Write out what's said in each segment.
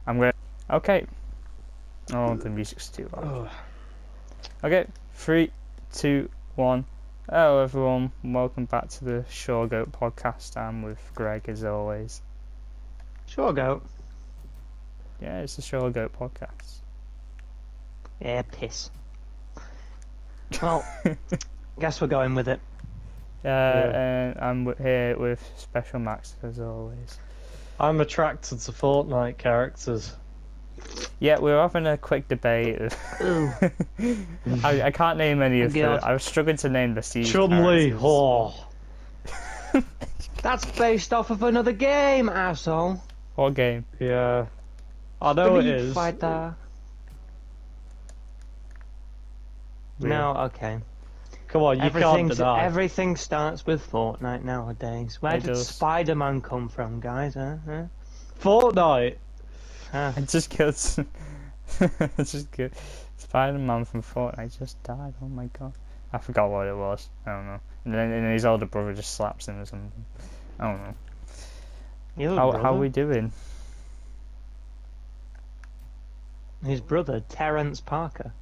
I'm going. Okay. Oh, the music's too loud. Okay, 3, 2, 1. Hello, everyone. Welcome back to the Shawgoat podcast. I'm with Greg, as always. Shawgoat. Yeah, it's the Shawgoat podcast. Yeah, piss. Well, guess we're going with it. And I'm here with Special Max, as always. I'm attracted to Fortnite characters. Yeah, we're having a quick debate. I can't name any of them. I was struggling to name the siege Chun-Li. characters. Oh. That's based off of another game, asshole. What game? Yeah. I know it Street is. Fighter. Real. No, okay. Come on, you can't deny. Everything starts with Fortnite nowadays. Where It did does. Spider-Man come from, guys? Huh? Fortnite. Huh? I just killed. I just killed Spider-Man from Fortnite. Just died. Oh my god! I forgot what it was. I don't know. And then his older brother just slaps him or something. I don't know. Your How brother? are we doing? His brother, Terrence Parker.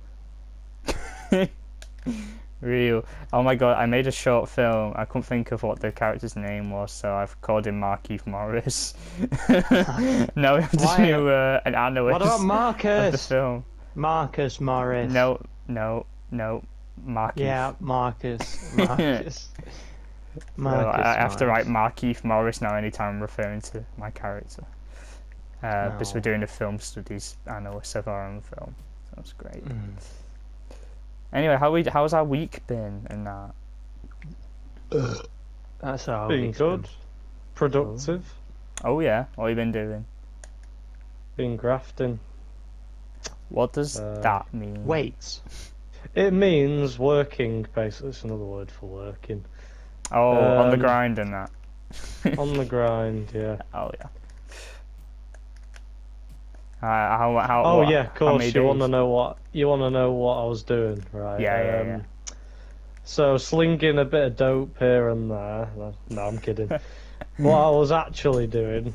Real. Oh my god! I made a short film. I couldn't think of what the character's name was, so I've called him Markeith Morris. Now we have to do an analyst. What about of the Marcus? film? Marcus Morris. No, Markeith. Yeah, Marcus. Marcus. So I have to write Markeith Morris now anytime I'm referring to my character. Because we're doing a film studies analyst of our own film. So that's great. Anyway, how's our week been and that? That's all. Been good. Productive. Oh yeah, what have you been doing? Been grafting. What does that mean? Weights. It means working, basically. It's another word for working. Oh, on the grind and that. On the grind, yeah. Oh yeah. How? Oh what, yeah, of how course. many You want to days? know what I was doing, right? Yeah. So slinging a bit of dope here and there. No, I'm kidding. What I was actually doing,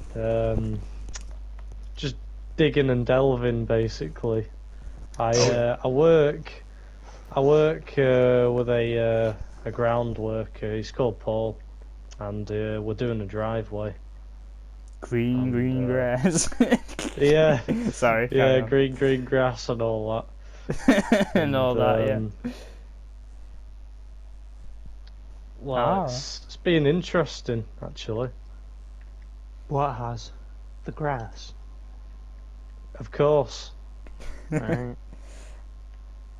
just digging and delving, basically. I work with a ground worker. He's called Paul, and we're doing a driveway. Green grass. Yeah. Sorry. Yeah, green grass and all that. and all that. Yeah. Well, it's been interesting, actually. What has? The grass. Of course. Right.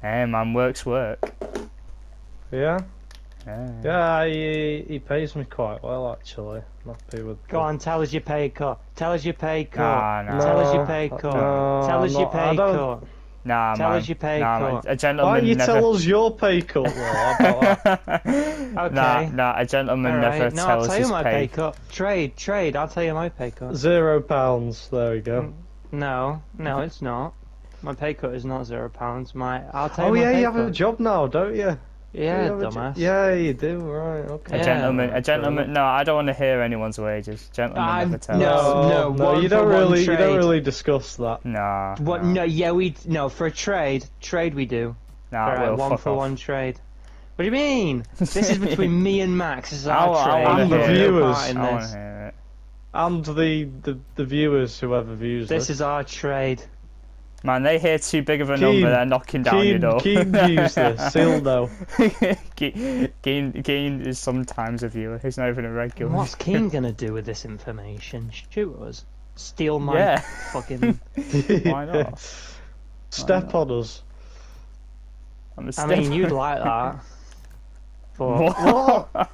Hey man, work's work. Yeah. Yeah. Yeah, he pays me quite well, actually. I'm happy with Go on, tell us your pay cut. Tell us your pay cut. Nah. Tell us your pay cut. No, Tell us your I pay don't- cut. Nah, Tell man. us your pay nah, cut. man. A gentleman Why don't you never. tell us your pay cut, Will? How about that? Okay. Nah, a gentleman Alright, never no, I'll tells tell you his my pay. pay cut. Trade. I'll tell you my pay cut. £0. There we go. No, it's not. My pay cut is not £0. I'll tell Oh you my yeah, pay you have cut. a job now, don't you? Yeah, You have a dumbass. Yeah, you do. Right. Okay. A gentleman. No, I don't want to hear anyone's wages. Gentleman never tells. No, No, one you for don't one really. You trade. don't really discuss that. Nah. What? Nah, No, yeah, no, for a trade we do. nah For a Will, one fuck for off. one trade. What do you mean? This is between me and Max. This is I our trade. wanna And the hear it. viewers. Part in I want this. to hear it. And the viewers, whoever views This is our trade. Man, they hear too big of a number, they're knocking down your door. Keen views this. He'll know. Keen is sometimes a viewer. He's not even a regular. What's Keen gonna do with this information? Shoot us? Steal my Yeah. fucking... Why not? Step on us. I'm a I mean, step- you'd like that. But What?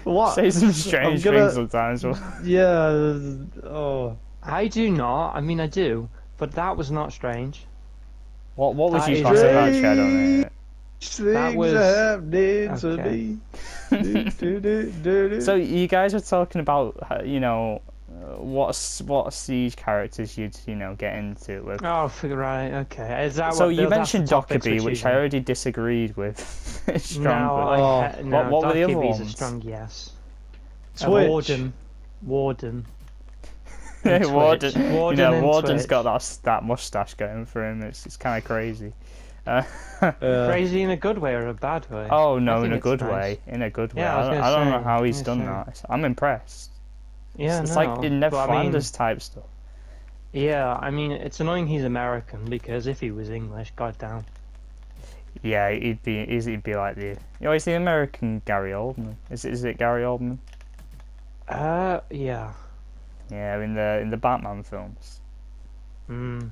What? Say some strange I'm gonna- things sometimes. Will. Yeah. Oh. I do not. I mean, I do. But that was not strange. What was That you is talking about, Chad? On it? Things was- happening to okay. me. Do. So you guys were talking about, what siege characters you'd get into with. Oh, right, okay. Is that So what you that's mentioned the topics Dockerby, we're which I choosing? already disagreed with No, strongly. no, What were the other Dockerby's a ones? strong yes. Switch. Warden. Warden, and Warden's Twitch. got that mustache going for him. It's kind of crazy. Crazy in a good way or a bad way? Oh no, I in think a it's good nice. way. In a good way. Yeah, I don't know how he's I was done gonna that. I'm impressed. Yeah, It's no. like in Ned but Flanders type stuff. Yeah, I mean, it's annoying he's American because if he was English, goddamn. Yeah, he'd be like the. He's the American Gary Oldman. Is it Gary Oldman? Yeah. Yeah, in the Batman films. Mm.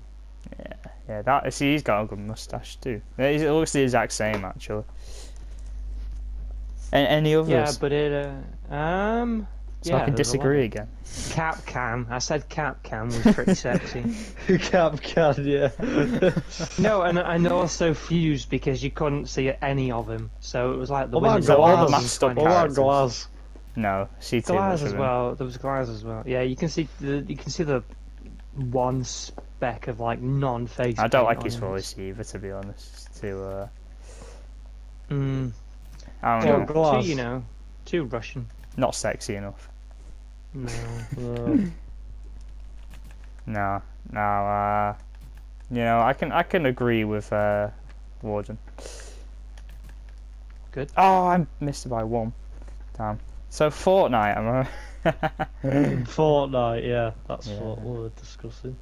Yeah. That. See, he's got a good mustache too. It looks the exact same actually. Any others? Yeah, but it So I can disagree again. Cap Can. I said Cap Can was pretty sexy. Cap can, yeah. No, and also Fuse because you couldn't see any of him, so it was like the What about Windows all the Glass? masked up What about characters? Glass? No, see too Glass much as of him. well. There was Glass as well. Yeah, you can see the one speck of like non-face. I don't paint like on his him. voice either, to be honest. Mm. I Oh, don't know. Glass. Too Russian. Not sexy enough. No. No. No. I can agree with Warden. Good. Oh, I missed it by one. Damn. So Fortnite, am I? Fortnite, yeah, that's Yeah. what we were discussing.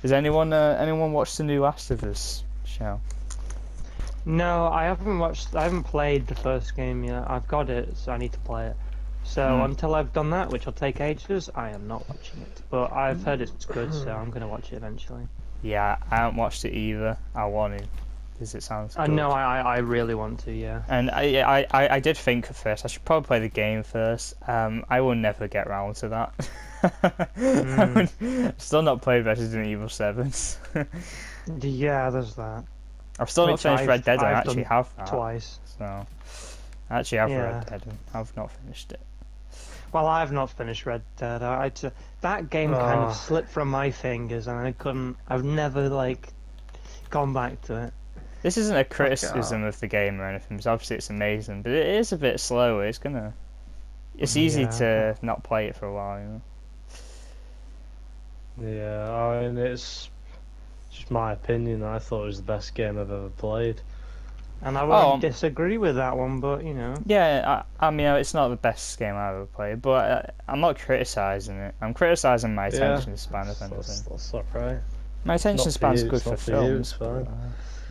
Has anyone watched the new Last of Us show? No, I haven't played the first game yet. I've got it, so I need to play it. So until I've done that, which will take ages, I am not watching it. But I've heard it's good, so I'm gonna watch it eventually. Yeah, I haven't watched it either. I want to, because it sounds good. No, I really want to, yeah. And I did think at first I should probably play the game first. I will never get round to that. I've still not played Resident Evil 7. Yeah, there's that. I've still not Which finished Red Dead. I I've actually done have that. Twice. So I actually have Yeah. Red Dead and I've not finished it. Well, I've not finished Red Dead. That game kind of slipped from my fingers, and I've never gone back to it. This isn't a criticism of the game or anything, because obviously it's amazing, but it is a bit slow. It's easy to not play it for a while, Yeah, I mean, it's just my opinion. I thought it was the best game I've ever played. And I won't disagree with that one, but Yeah, I mean, it's not the best game I've ever played, but I'm not criticising it. I'm criticising my attention span, if anything. That's alright. My attention span's good for films. It's fine.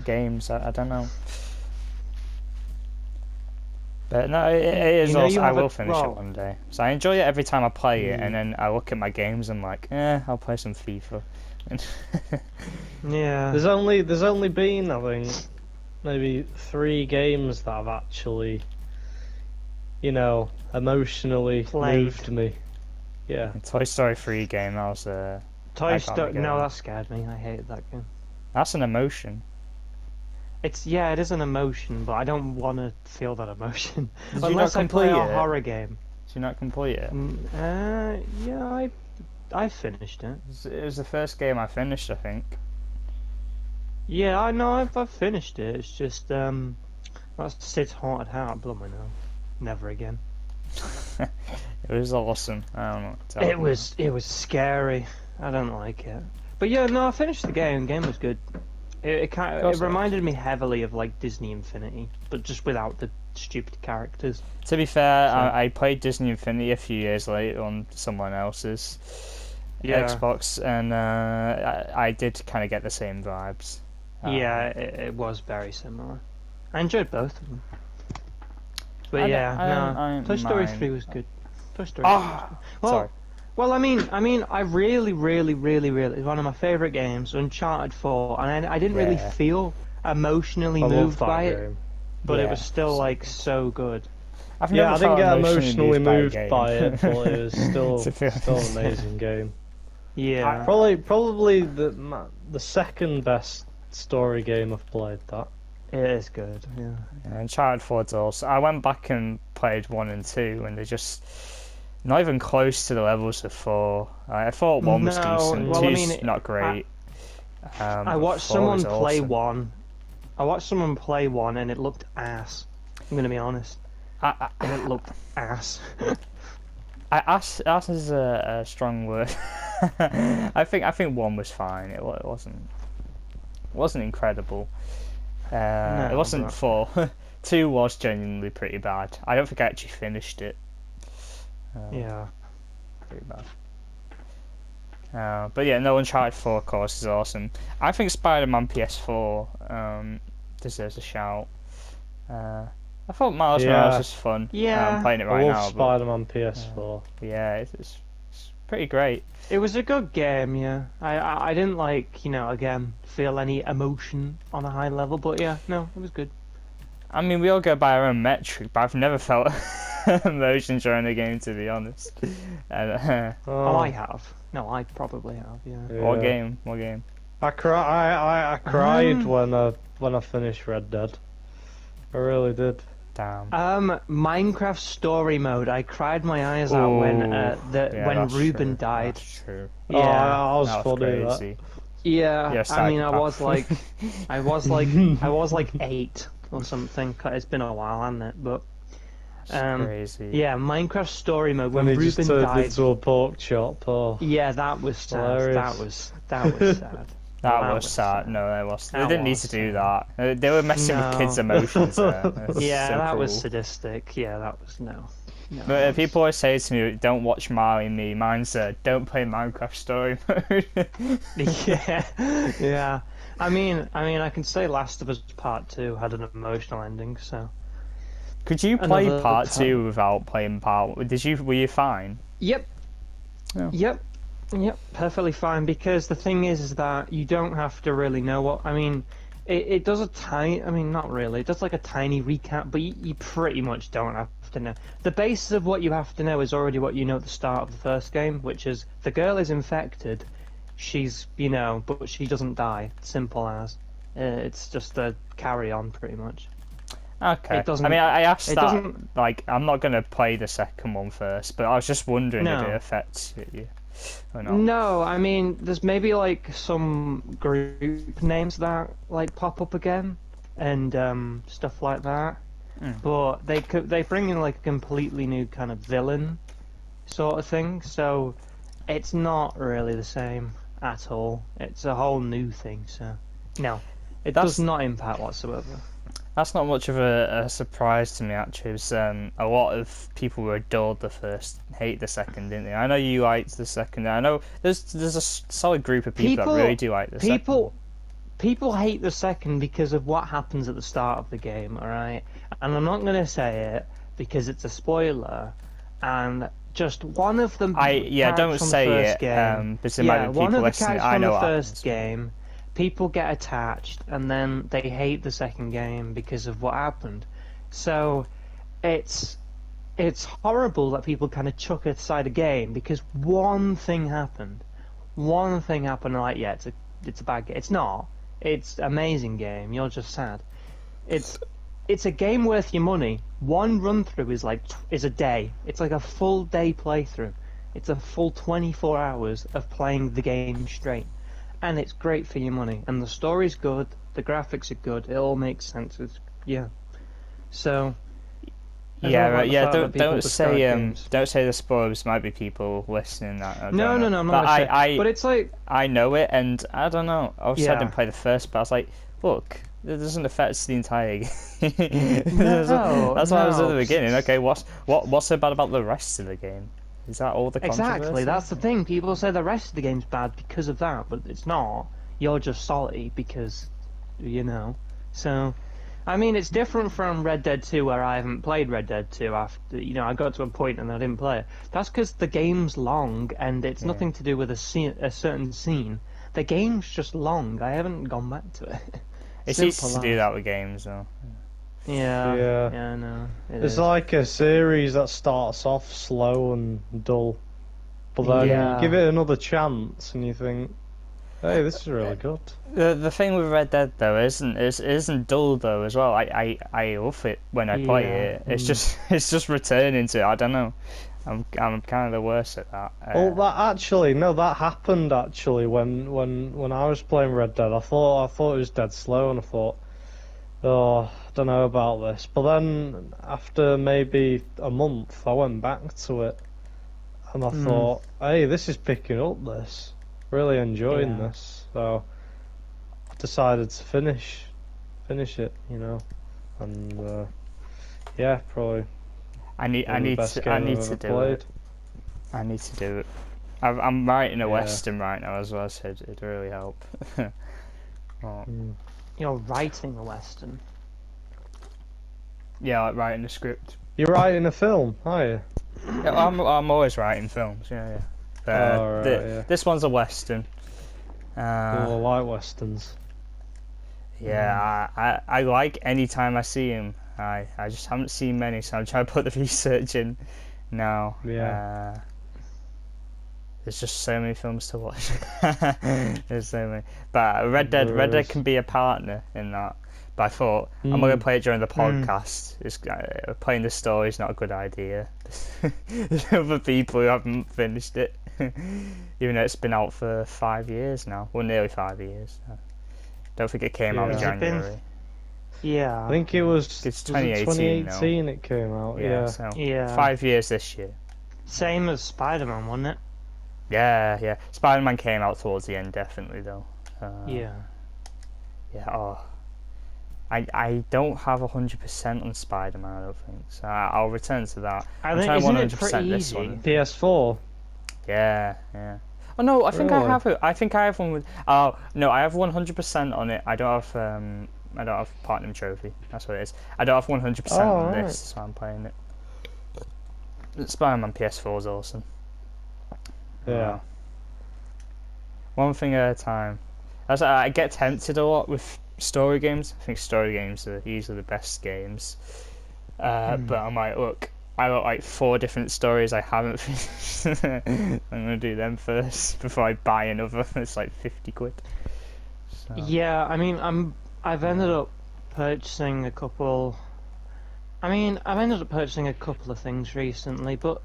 Games, I don't know. But no, it is also, I will finish it one day. So I enjoy it every time I play it, and then I look at my games and I'm like, I'll play some FIFA. yeah. There's only been, I think, maybe 3 games that have actually, emotionally moved me. Yeah. Toy Story 3 game, that was Toy Story. No, that scared me. I hated that game. That's an emotion. It is an emotion, but I don't want to feel that emotion Did you unless not I play complete a it? horror game. Did you not complete it? Yeah, I finished it. It was the first game I finished, I think. Yeah, I know. I've finished it. It's just that's Sid's Haunted Heart. Blow my nose. Never again. It was awesome. I don't know what to tell you. It was scary. I don't like it. But yeah, no, I finished the game. The game was good. It reminded me heavily of Disney Infinity, but just without the stupid characters. To be fair, I played Disney Infinity a few years later on someone else's Xbox, and I did kind of get the same vibes. It was very similar. I enjoyed both of them. But Toy Story 3 was good. Toy Story 3 was good. Sorry. Well, I mean, I really, really, really, really, one of my favourite games, Uncharted 4, and I didn't really feel emotionally moved by it, but it was still I good. I didn't get emotionally moved by it, but it was still an amazing game. Yeah. Probably the second best story game I've played. That. It is good, yeah. Uncharted 4 also. I went back and played 1 and 2, and they're just not even close to the levels of 4. I thought 1 was decent, well, 2's not great. I watched someone play 1. I watched someone play 1 and it looked ass. I'm gonna be honest. And it looked ass. Ass is a strong word. I think 1 was fine. It wasn't incredible. It wasn't 4. 2 was genuinely pretty bad. I don't think I actually finished it. Yeah. Pretty bad. But yeah, no, Uncharted 4, of course, is awesome. I think Spider-Man PS4 deserves a shout. I thought Miles Morales was fun. Yeah. I'm playing it I right love now. Spider-Man PS4. Yeah, it's pretty great. It was a good game, yeah. I didn't again, feel any emotion on a high level, but yeah, no, it was good. I mean, we all go by our own metric, but I've never felt emotion during a game, to be honest. Oh, I have. No, I probably have, yeah. What game? I cried when I finished Red Dead. I really did. Damn. Minecraft story mode. I cried my eyes out when Ruben died. That's true. Yeah, I was that was funny. crazy. Yeah. I mean, I was psychopath. like 8 or something. It's been a while, hasn't it? But crazy. yeah, Minecraft story mode when When he Ruben just turned died. into a pork chop. Oh. Yeah, that was sad. Hilarious. That was sad. That was sad. No, that was. They didn't need to do that. They were messing with kids' emotions there. Yeah, so that cruel. was sadistic. Yeah, that was no. But people always say to me, "Don't watch Marley and Me." Mine's don't play Minecraft story mode. Yeah. I mean, I can say Last of Us Part 2 had an emotional ending. So. Could you play Part 2 without playing Part 1? Were you fine? Yep. Oh. Yep, perfectly fine, because the thing is that you don't have to really know what... I mean, it does a tiny... I mean, not really. It does like a tiny recap, but you pretty much don't have to know. The basis of what you have to know is already what you know at the start of the first game, which is the girl is infected, she's, but she doesn't die. Simple as. It's just a carry-on, pretty much. Okay. I mean, I asked that, like, I'm not going to play the second one first, but I was just wondering if it affects you. Or not. No, I mean, there's maybe like some group names that like pop up again, and stuff like that. But they bring in like a completely new kind of villain, sort of thing. So it's not really the same at all. It's a whole new thing. So no, it does not impact whatsoever. That's not much of a surprise to me, actually. It's, a lot of people who adored the first hate the second, didn't they? I know you liked the second. I know there's a solid group of people that really do like the second. People hate the second because of what happens at the start of the game, alright? And I'm not going to say it because it's a spoiler, and just one of them... don't say it, because there might be people listening. I know what happens. First game... People get attached, and then they hate the second game because of what happened. So, it's horrible that people kind of chuck aside a game because one thing happened. One thing happened, like, yeah, it's a bad game. It's not. It's an amazing game. You're just sad. It's a game worth your money. One run through is a day. It's like a full day playthrough. It's a full 24 hours of playing the game straight. And it's great for your money, and the story's good, the graphics are good, it all makes sense. So yeah, right. Yeah, don't say the spoilers. Might be people listening that. No, I'm not. But it's like I know it, and I don't know. Obviously, I didn't play the first, but I was like, look, it doesn't affect the entire game. That's why I was at the beginning. Okay, what's so bad about the rest of the game? Is that all the controversy? Exactly, that's the thing. People say the rest of the game's bad because of that, but it's not. You're just salty because, So, I mean, it's different from Red Dead 2, where I haven't played Red Dead 2 after, I got to a point and I didn't play it. That's because the game's long, and it's nothing to do with a certain scene. The game's just long. I haven't gone back to it. It's easy to do that with games, though. Yeah, I know. It's like a series that starts off slow and dull, but then you give it another chance and you think, hey, this is really good. The thing with Red Dead though isn't dull though as well. I love it when I play it. It's just returning to it. I don't know. I'm kind of the worst at that. That happened actually when I was playing Red Dead. I thought it was dead slow, and I thought, oh, I don't know about this. But then after maybe a month, I went back to it, and I thought, hey, this is picking up. This really enjoying this, so I decided to finish it, you know, and yeah, probably. I need to do it. I need to do it. I'm writing a Western right now as well, so it'd really help. You're writing a Western? Yeah, like writing a script. You're writing a film, are you? Yeah, I'm always writing films, yeah. This one's a Western. I like Westerns. Yeah, I like any time I see him. I just haven't seen many, so I'm trying to put the research in now. Yeah. There's just so many films to watch. There's so many. But Red Dead can be a partner in that. But I thought I'm not going to play it during the podcast. Playing the story is not a good idea. There's other people who haven't finished it, even though it's been out for 5 years now. Well, nearly 5 years. Don't think it came out in January. Yeah. I think it was. It's 2018 now. It came out. Yeah. So yeah. 5 years this year. Same as Spider-Man, wasn't it? Yeah. Spider-Man came out towards the end, definitely though. Yeah. I don't have 100% on Spider-Man, I don't think. So I'll return to that. I think isn't it pretty easy? PS4. Yeah. Oh no, I think I have it. I think I have one with. Oh no, I have 100% on it. I don't have Platinum Trophy. That's what it is. I don't have 100% on this, so I'm playing it. Spider-Man PS4 is awesome. Yeah. One thing at a time. I get tempted a lot with story games. I think story games are easily the best games. But I'm like, look, I got like 4 different stories I haven't finished. I'm gonna do them first before I buy another. It's like 50 quid. So. Yeah, I mean, I've ended up purchasing a couple. I've ended up purchasing a couple of things recently, but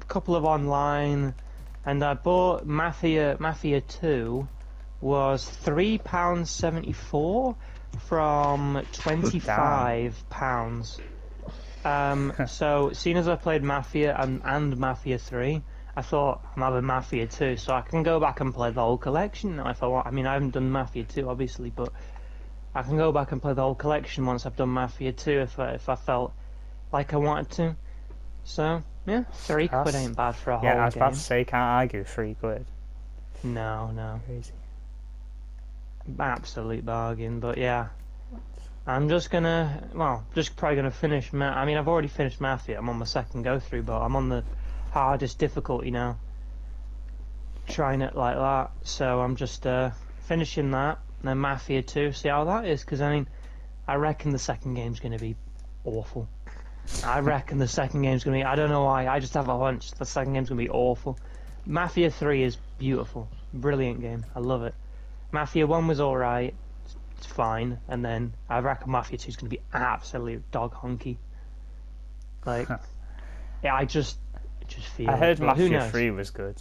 a couple of online, and I bought Mafia 2. Was £3.74 from £25. So, seeing as I played Mafia and Mafia 3, I thought I'm having Mafia 2, so I can go back and play the whole collection now if I want. I mean, I haven't done Mafia 2 obviously, but I can go back and play the whole collection once I've done Mafia 2 if I felt like I wanted to. So yeah, £3 ain't bad for a whole game. Yeah, I was about to say, can't argue £3. No. Crazy. Absolute bargain, but yeah, I'm just probably gonna finish. I've already finished Mafia. I'm on my second go through, but I'm on the hardest difficulty now, trying it like that. So I'm just finishing that, and then Mafia 2. See how that is, because I reckon the second game's gonna be awful. I reckon the second game's gonna be. I don't know why. I just have a hunch the second game's gonna be awful. Mafia 3 is beautiful, brilliant game. I love it. Mafia 1 was alright, it's fine, and then I reckon Mafia 2 is going to be absolute dog honky. Like, yeah, I just feel. I heard Mafia 3 was good.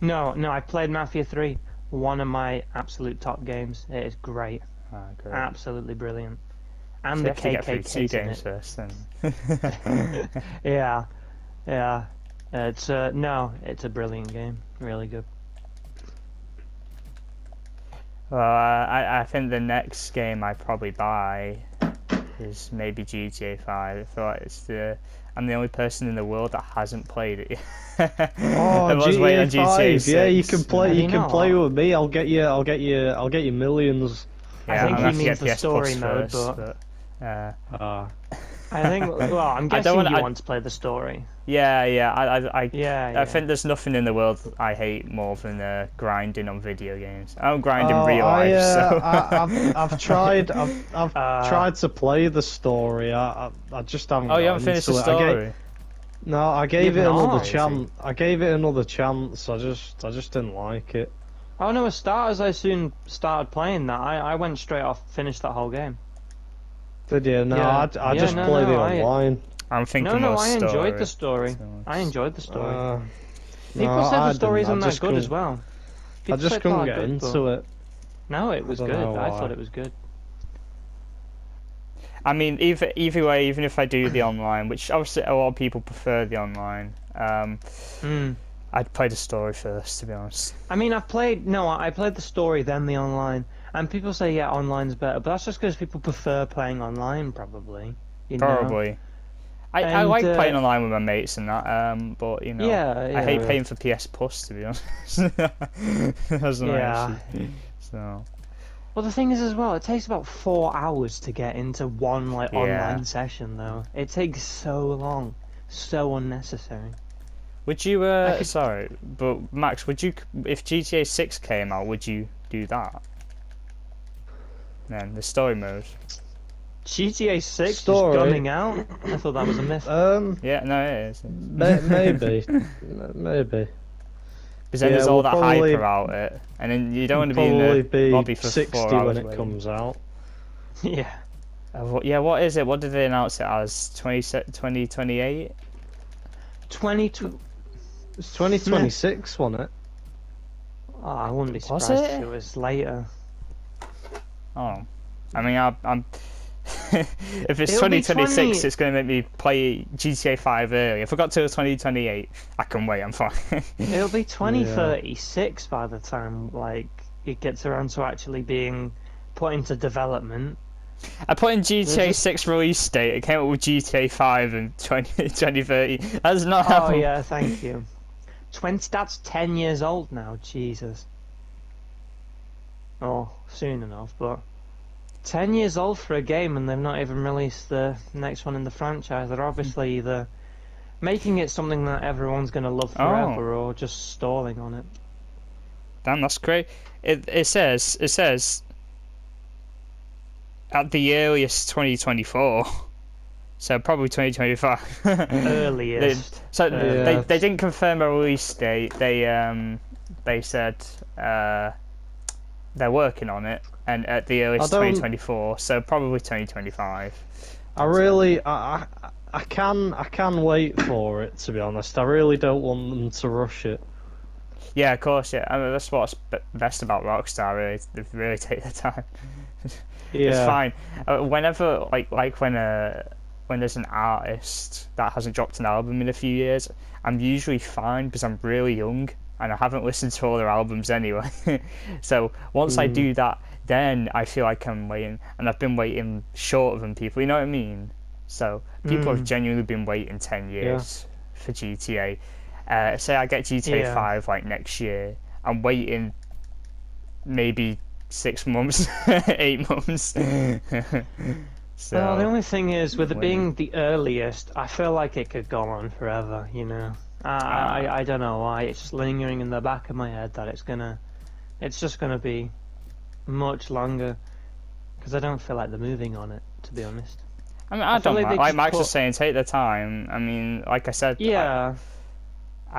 No, I played Mafia 3, one of my absolute top games. It is great. Great. Absolutely brilliant. And so the KKK's KKK's in games it. first, then. Yeah. It's a brilliant game. Really good. Well, I think the next game I probably buy is maybe GTA 5. I feel like I'm the only person in the world that hasn't played it yet. GTA 5. 6. Yeah, you can play. You can play with me. I'll get you millions. Yeah, I think he means the PS story Plus mode, first, but I think. Well, I'm guessing you want to play the story. I think there's nothing in the world I hate more than grinding on video games. I don't grind in real life. So I've tried to play the story. I just haven't. Oh, you haven't finished the story? I gave it another chance. I gave it another chance. I just didn't like it. Oh no! As I soon started playing that, I went straight off, finished that whole game. Did you? No, I just played it online. I'm thinking No, I enjoyed the story. I enjoyed the story. People said the story isn't that good as well. I just couldn't get into it. No, it was good. I thought it was good. I mean, either way, even if I do the online, which obviously a lot of people prefer the online, I'd play the story first, to be honest. I mean, I played the story, then the online, and people say online's better, but that's just because people prefer playing online, probably. Probably. I like playing online with my mates and that, but you know, I hate paying for PS Plus, to be honest. That's not issue. So. Well, the thing is as well, it takes about 4 hours to get into one online session, though. It takes so long, so unnecessary. Would you? Sorry, but Max, would you? If GTA 6 came out, would you do that? Then the story mode. GTA 6 is coming out? I thought that was a myth. Yeah, no, it is. Maybe. Maybe. Because then there's all that hype about it, and then you don't want to be in the lobby for 60 4 hours when it comes out. Yeah. Yeah, what is it? What did they announce it as? 2028? It's 2026, wasn't it? Oh, I wouldn't be surprised if it was later. Oh. I mean, I'm if it's 2026, it's going to make me play GTA 5 early. If I got till 2028, I can wait, I'm fine. It'll be 2036 by the time, it gets around to actually being put into development. I put in GTA 6 release date, it came up with GTA 5 in 2030. That's not happening. Oh yeah, thank you. That's 10 years old now, Jesus. Oh, soon enough, but 10 years old for a game and they've not even released the next one in the franchise. They're obviously either making it something that everyone's going to love forever or just stalling on it. Damn, that's great. It says at the earliest 2024. So probably 2025. Earliest. They didn't confirm a release date. They said they're working on it, and at the earliest 2024. So probably 2025. I can wait for it, to be honest. I really don't want them to rush it. Yeah, of course. Yeah, I mean, that's what's best about Rockstar. Really, they really take their time. It's fine. Whenever when there's an artist that hasn't dropped an album in a few years, I'm usually fine because I'm really young and I haven't listened to all their albums anyway. So once I do that, then I feel like I'm waiting, and I've been waiting shorter than people. You know what I mean? So people have genuinely been waiting 10 years for GTA. Say I get GTA 5 next year, I'm waiting maybe 6 months, 8 months. So, well, the only thing is, with it being the earliest, I feel like it could go on forever, you know. I don't know why, it's just lingering in the back of my head that it's just gonna be much longer, because I don't feel like they're moving on it, to be honest. I mean, I don't mind. Like Max was saying, take the time. I mean, like I said, I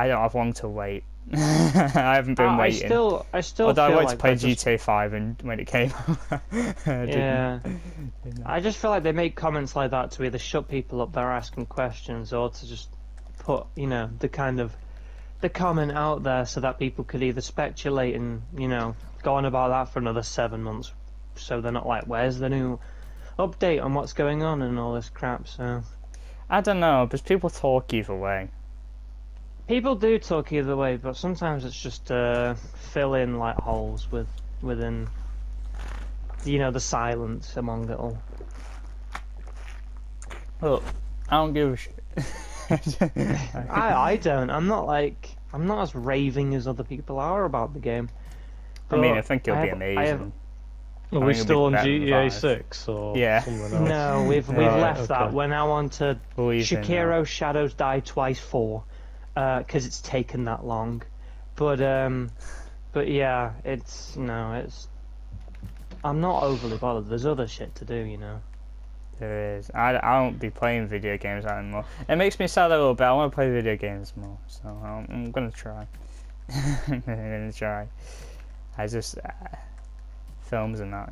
don't have long to wait. I haven't been waiting. I still Although feel I liked to play GTA 5 and when it came out. I just feel like they make comments like that to either shut people up that are asking questions, or to just put, the comment out there so that people could either speculate and, go on about that for another 7 months, so they're not like, where's the new update on what's going on and all this crap. So I don't know, because people talk either way. People do talk either way, but sometimes it's just fill in holes within the silence among it all. Look, I don't give a shit. I don't. I'm not as raving as other people are about the game. I mean, I think it'll be amazing. Are we still on GTA 6 or something else? No, we've left that. We're now on to Sekiro Shadows Die Twice 4. Because it's taken that long, but yeah, I'm not overly bothered. There's other shit to do, There is. I don't be playing video games anymore. It makes me sad a little bit. I want to play video games more, so I'm gonna try. I'm gonna try. I just films and that,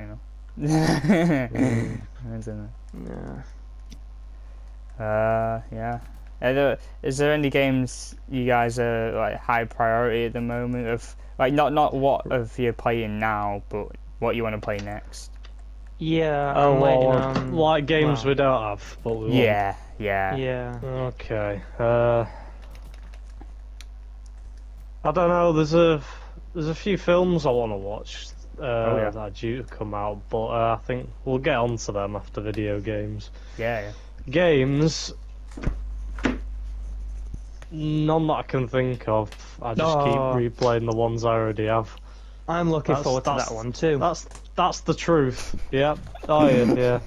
yeah. Is there any games you guys are high priority at the moment of not what of you're playing now, but what you want to play next? Yeah. Like games we don't have, but we want. Yeah. Okay. I don't know. There's a few films I want to watch that are due to come out, but I think we'll get onto them after video games. Yeah. Games, none that I can think of. I just keep replaying the ones I already have. I'm looking forward to that one too. That's the truth. Yep. Oh yeah.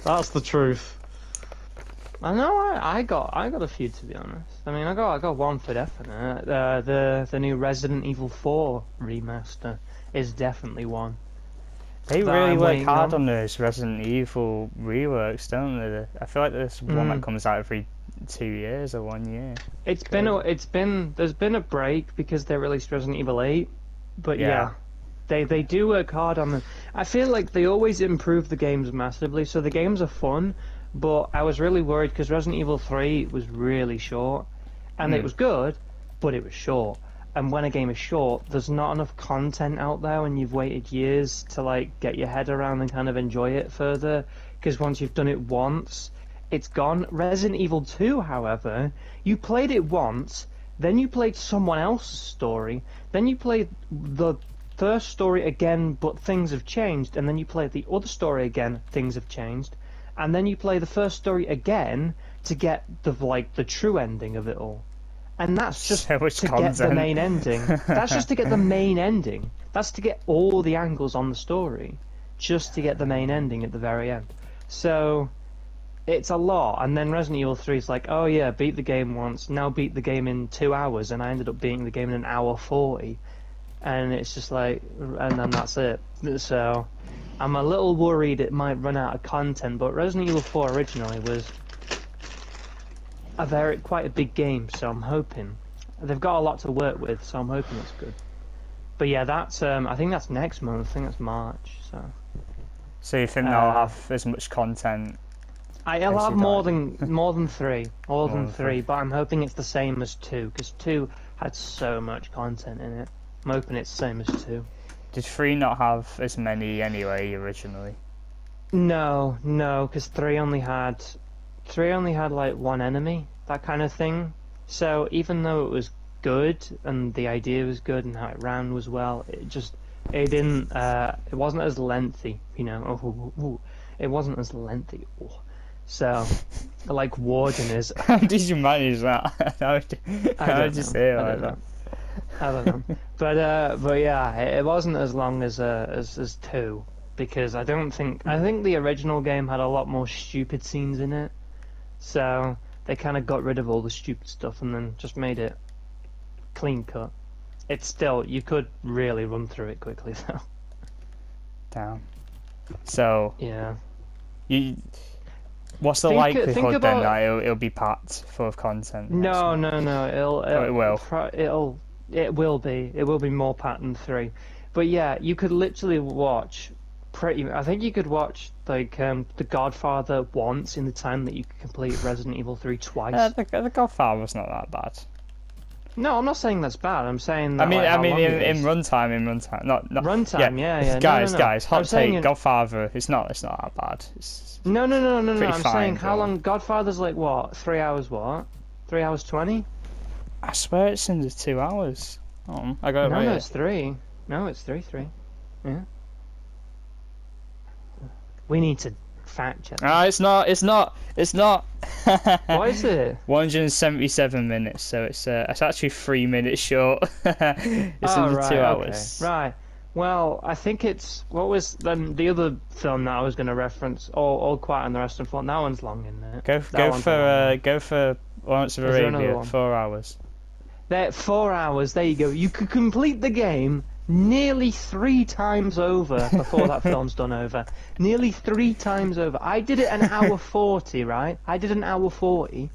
That's the truth. I know. I got a few, to be honest. I mean, I got one for definite. The new Resident Evil 4 remaster is definitely one. They really work hard on those Resident Evil reworks, don't they? I feel like there's one that comes out every 2 years or 1 year. There's been a break because they released Resident Evil 8, but yeah. They do work hard on them. I feel like they always improve the games massively, so the games are fun, but I was really worried because Resident Evil 3 was really short, and it was good, but it was short. And when a game is short, there's not enough content out there when you've waited years to like get your head around and kind of enjoy it further, because once you've done it once, it's gone. Resident Evil 2, however, you played it once, then you played someone else's story, then you played the first story again, but things have changed, and then you play the other story again, things have changed, and then you play the first story again to get the true ending of it all. And that's just so much to content. Get the main ending. That's just to get the main ending. That's to get all the angles on the story, just to get the main ending at the very end. So it's a lot. And then Resident Evil 3 is like, oh yeah, beat the game once, now beat the game in 2 hours, and I ended up beating the game in an hour 40. And it's just like, and then that's it. So I'm a little worried it might run out of content, but Resident Evil 4 originally was quite a big game, so I'm hoping they've got a lot to work with, so I'm hoping it's good. But yeah, that's I think that's next month. I think that's March. So you think they'll have as much content? I'll have more than 3, more than 3. But I'm hoping it's the same as 2, because 2 had so much content in it. I'm hoping it's the same as 2. Did 3 not have as many anyway originally? No, because 3 only had like one enemy, that kind of thing. So even though it was good and the idea was good and how it ran was well, it wasn't as lengthy, you know. It wasn't as lengthy. So, like Warden is. How did you manage that? How did you say it like that? I don't know. But yeah, it wasn't as long as 2, because I think the original game had a lot more stupid scenes in it. So they kind of got rid of all the stupid stuff and then just made it clean cut. It's still, you could really run through it quickly though. Damn. So yeah. What's the likelihood then that it'll be packed full of content? No. It will be more packed than 3. But yeah, you could literally watch. I think you could watch like The Godfather once in the time that you could complete Resident Evil 3 twice. The Godfather was not that bad. No, I'm not saying that's bad. I'm saying that, I mean in runtime, not runtime. Yeah. Guys, hot take. Godfather, it's not that bad. No. I'm fine, saying how long? Godfather's like what? 3 hours? What? 3 hours 20? I swear it's under 2 hours. I got it right. No, it's 3. No, it's 3. Yeah. We need to fact check. It's not. What is it? 177 minutes, so it's actually 3 minutes short. It's under 2 hours. Okay. Right. Well, I think it's what was then the other film that I was going to reference. All Quiet on the Western Front. That one's long, isn't it? Go for Lawrence of Arabia. 4 hours. 4 hours. There you go. You could complete the game nearly 3 times over before that film's done over. Nearly 3 times over. I did it an hour 40, right? I did an hour 40,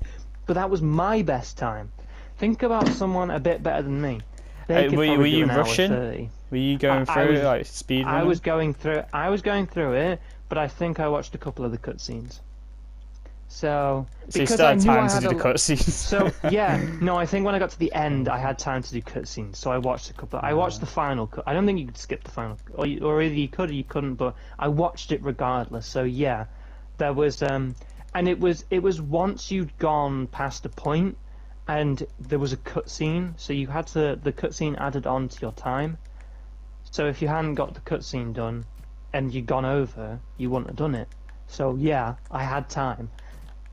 but that was my best time. Think about someone a bit better than me. Were you rushing? Were you going through it like speed running? I was going through it, but I think I watched a couple of the cutscenes. So you still had time to do the cutscenes. So yeah, no, I think when I got to the end, I had time to do cutscenes. So I watched a couple. I watched the final cut. I don't think you could skip the final, or either you could or you couldn't. But I watched it regardless. So yeah, there was and it was once you'd gone past a point, and there was a cutscene, so you had the cutscene added on to your time. So if you hadn't got the cutscene done, and you'd gone over, you wouldn't have done it. So yeah, I had time.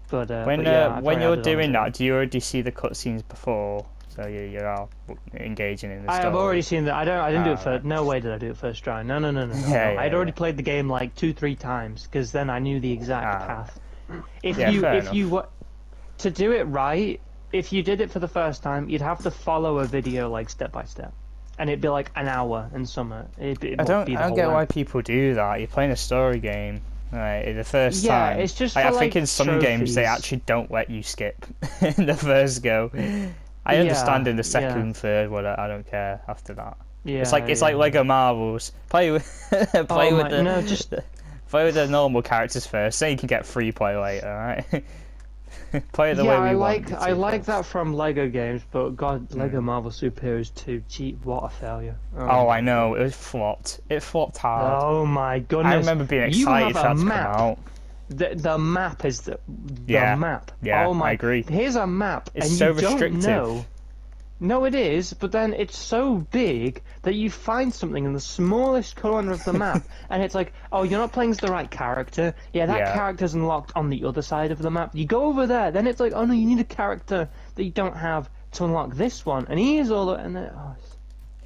But when yeah, when you're doing that, do you already see the cutscenes before? So you are engaging in the story. I have already seen that. I didn't do it first. Right. No way did I do it first try. No. Yeah, I'd already played the game like 2-3 times because then I knew the exact path. If you to do it right, if you did it for the first time, you'd have to follow a video like step by step, and it'd be like an hour in summer. I don't get why people do that. You're playing a story game. Right, the first time. Yeah, it's just I for, think in some games they actually don't let you skip in the first go. I understand in the second and third, well, I don't care after that. Yeah, it's like Lego Marvels. Play with play with the normal characters first, then you can get free play later, right? Play it the way we want. I like that from Lego games, but God, Lego Marvel Super Heroes 2, gee, what a failure! Oh, I know, it was flopped. It flopped hard. Oh my goodness! I remember being excited for that to come out. The map is the map. Yeah, oh my, I agree. Here's a map, it's and so you restrictive. Don't know. No, it is, but then it's so big that you find something in the smallest corner of the map, and it's like, oh, you're not playing as the right character. Yeah, that character's unlocked on the other side of the map. You go over there, then it's like, oh no, you need a character that you don't have to unlock this one, and he is all the... And then,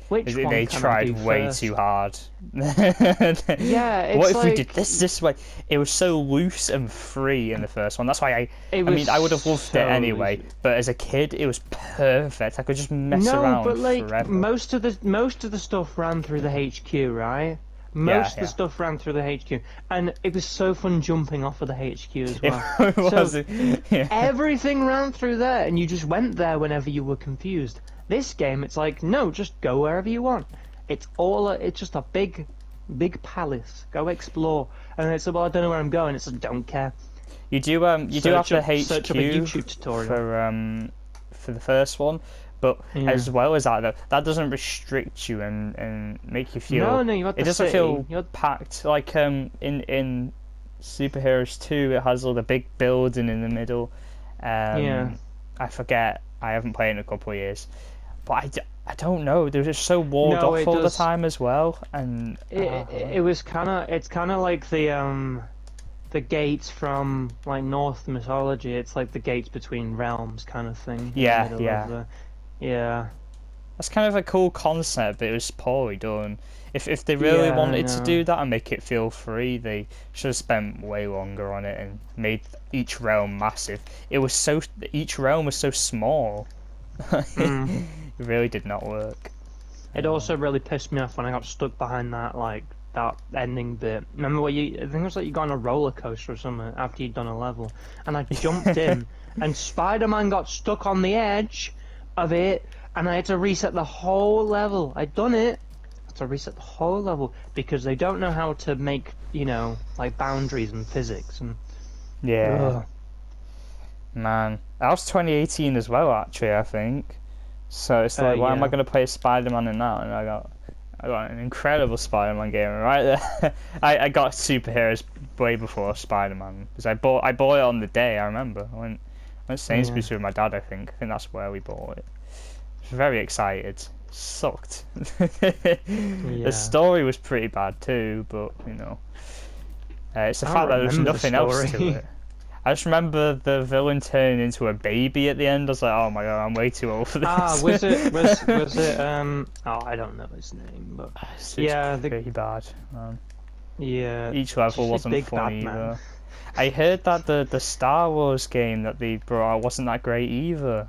which one they can tried I do way first? too hard. Yeah, it's what if like... we did this way? It was so loose and free in the first one. That's why I would have loved it anyway. Easy. But as a kid, it was perfect. I could just mess around but like forever. most of the stuff ran through the HQ, right? Most of the stuff ran through the HQ, and it was so fun jumping off of the HQ as well. It was. So everything ran through there, and you just went there whenever you were confused. This game, it's like, no, just go wherever you want. It's just a big palace. Go explore. And it's like, well, I don't know where I'm going. It's like, don't care. You do have the HQ search up a YouTube tutorial for the first one, but as well as that, that doesn't restrict you and make you feel. No, you have it doesn't feel packed like in Super Heroes 2. It has all the big building in the middle. I forget. I haven't played in a couple of years. But I don't know. They're just so walled off all the time as well, and it's kind of like the gates from like Norse mythology. It's like the gates between realms kind of thing. Yeah. That's kind of a cool concept, but it was poorly done. If they really wanted to do that and make it feel free, they should have spent way longer on it and made each realm massive. Each realm was so small. It really did not work. It also really pissed me off when I got stuck behind that ending bit. Remember I think it was like you got on a roller coaster or something after you'd done a level, and I jumped in, and Spider-Man got stuck on the edge of it, and I had to reset the whole level. I'd done it. I had to reset the whole level because they don't know how to make, like boundaries and physics and. Yeah. Ugh. Man, that was 2018 as well, actually. I think. So it's like, why am I going to play Spider-Man in that? And I got an incredible Spider-Man game right there. I got superheroes way before Spider-Man because I bought it on the day. I remember I went Sainsbury's with my dad. I think that's where we bought it. I was very excited. Sucked. The story was pretty bad too, but it's the fact that there was nothing else to it. I just remember the villain turning into a baby at the end. I was like, oh my god, I'm way too old for this. Was it I don't know his name, but it's pretty bad. Yeah. Each level wasn't funny either. I heard that the Star Wars game that they brought out wasn't that great either.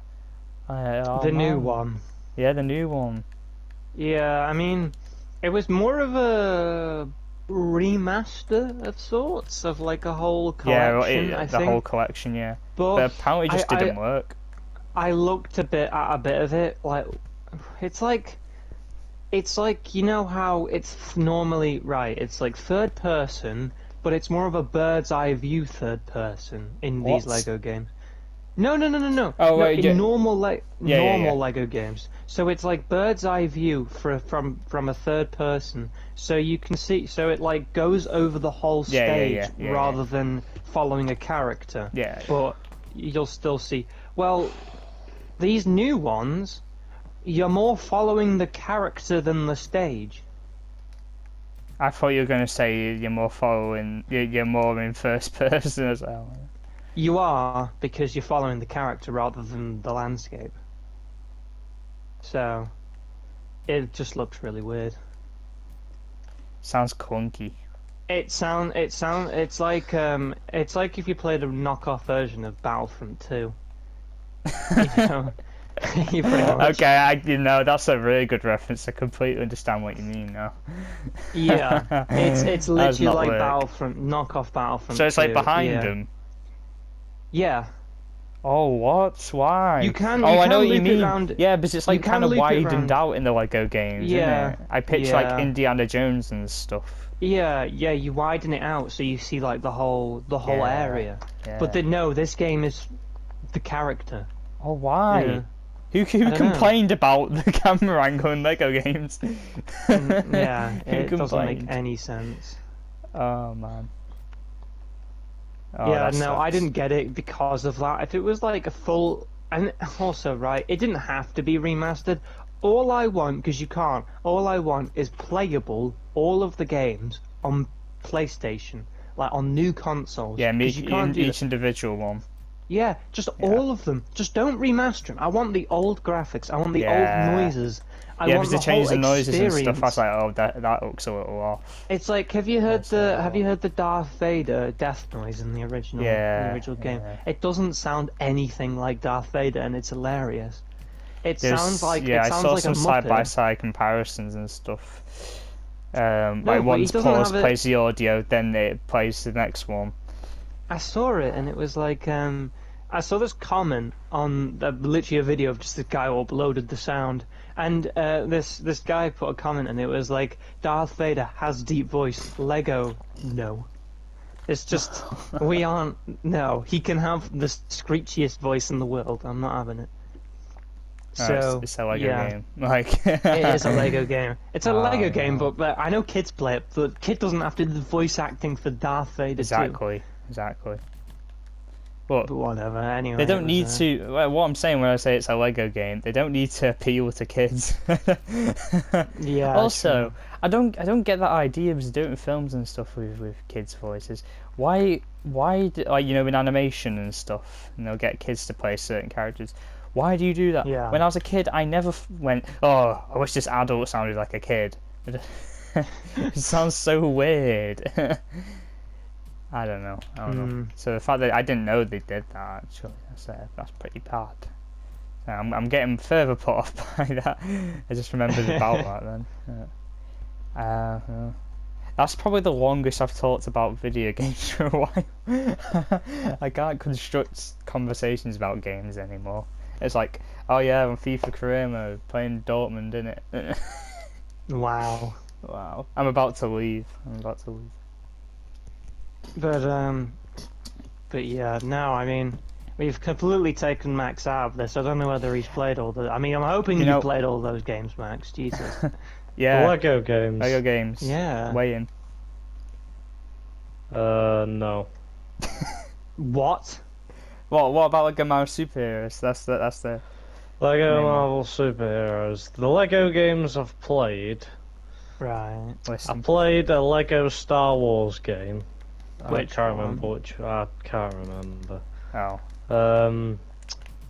New one. Yeah, the new one. Yeah, I mean, it was more of a remaster of sorts of like a whole collection. Yeah, I the think. whole collection, yeah. But apparently just didn't work. I looked at a bit of it. Like, it's like how it's normally right. It's like third person, but it's more of a bird's eye view third person in these Lego games. No. Oh, wait, in normal Lego games. So it's like bird's eye view from a third person. So you can see. So it like goes over the whole stage rather than following a character. Yeah. But you'll still see. Well, These new ones, you're more following the character than the stage. I thought you were going to say you're more following, you're more in first person as well. You are, because you're following the character rather than the landscape. So, it just looks really weird. Sounds clunky. It's like if you played a knockoff version of Battlefront 2. You know, you pretty much. Okay, that's a really good reference. I completely understand what you mean now. Yeah, it's literally like work. Battlefront, knockoff Battlefront. So it's 2. like behind yeah. them. Yeah. Oh, what? Why? You can. Oh, you I know can what you loop it mean. round, Yeah, because it's like kind of widened out in the Lego games. Yeah, Isn't it? I picture like Indiana Jones and stuff. Yeah, you widen it out so you see like the whole area. Yeah. But no, this game is the character. Oh, why? Yeah. Who complained about the camera angle in Lego games? Yeah, it Who doesn't make complained? any sense. Oh man. Oh, Yeah, that no, sucks. I didn't get it because of that. If it was like a full, and also right, it didn't have to be remastered. All I want, because you can't. All I want is playable all of the games on PlayStation, like on new consoles. Yeah, 'cause you can't do each individual one. Yeah, just all of them. Just don't remaster them. I want the old graphics. I want the old noises. I want because the they changed the whole noises and stuff. I was experience. like, oh, that looks a little off. It's like, have you heard the Darth Vader death noise in the original game? Yeah. It doesn't sound anything like Darth Vader, and it's hilarious. It There's- sounds like I saw like some a side by Muppet. side comparisons and stuff. Like but he once doesn't pause have it- plays the audio, then it plays the next one. I saw it, and it was like I saw this comment on literally a video of just this guy who uploaded the sound, and this guy put a comment, and it was like, Darth Vader has deep voice. Lego, no. It's just we aren't. No, he can have the screechiest voice in the world. I'm not having it. So it's a Lego yeah. game. Like It is a Lego game. It's a Lego game, no. but I know kids play it. But kid doesn't have to do the voice acting for Darth Vader too. Exactly. But But whatever. Anyway, they don't it need was, to. Well, what I'm saying when I say it's a Lego game, they don't need to appeal to kids. Yeah. Also, true. I don't get that idea of doing films and stuff with kids' voices. Why like in animation and stuff, and they'll get kids to play certain characters. Why do you do that? Yeah. When I was a kid, I never went, oh, I wish this adult sounded like a kid. It sounds so weird. I don't know. So the fact that I didn't know they did that, actually, that's pretty bad. I'm getting further put off by that. I just remembered about that then. That's probably the longest I've talked about video games for a while. I can't construct conversations about games anymore. It's like, oh yeah, I'm FIFA career mode, playing Dortmund, innit? Wow. Wow. I'm about to leave. But yeah, no, I mean, we've completely taken Max out of this. I don't know whether he's played all the. I mean, I'm hoping you played all those games, Max. Jesus. Yeah. Lego games. Lego games. Yeah. Weigh in. No. What? What about Lego Marvel Superheroes? That's the. Lego Name Marvel Superheroes. The Lego games I've played. Right. Listen. I played a Lego Star Wars game. Which I can't one? remember which. I can't remember. Oh.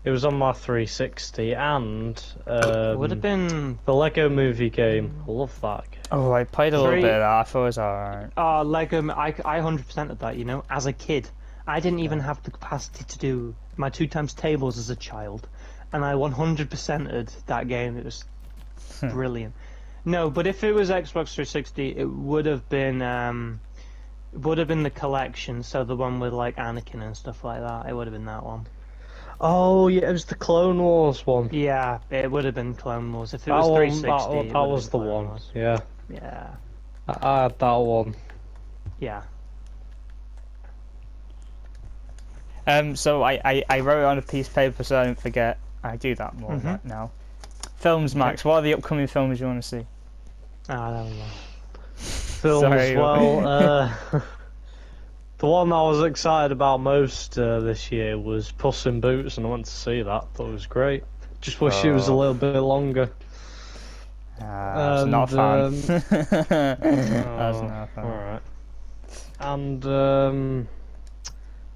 It was on my 360, and Would have been. the Lego Movie game. I love that game. Oh, I played a little Three- bit of that. I thought it was alright. Lego. I 100% of that. You know, as a kid, I didn't even have the capacity to do my 2 times tables as a child, and I 100%ed that game. It was brilliant. No, but if it was Xbox 360, it would have been the collection. So the one with like Anakin and stuff like that. It would have been that one. Oh yeah, it was the Clone Wars one. Yeah, it would have been Clone Wars. If it That was one, 360, that was the one. Wars. Yeah, Yeah, I had that one. yeah. So I wrote it on a piece of paper so I don't forget. I do that more right now. Films, Max. What are the upcoming films you want to see? I don't know. Films, Sorry. well, the one I was excited about most this year was Puss in Boots, and I went to see that. Thought it was great. Just wish it was a little bit longer. That's not fun. That's not fun. Alright. And I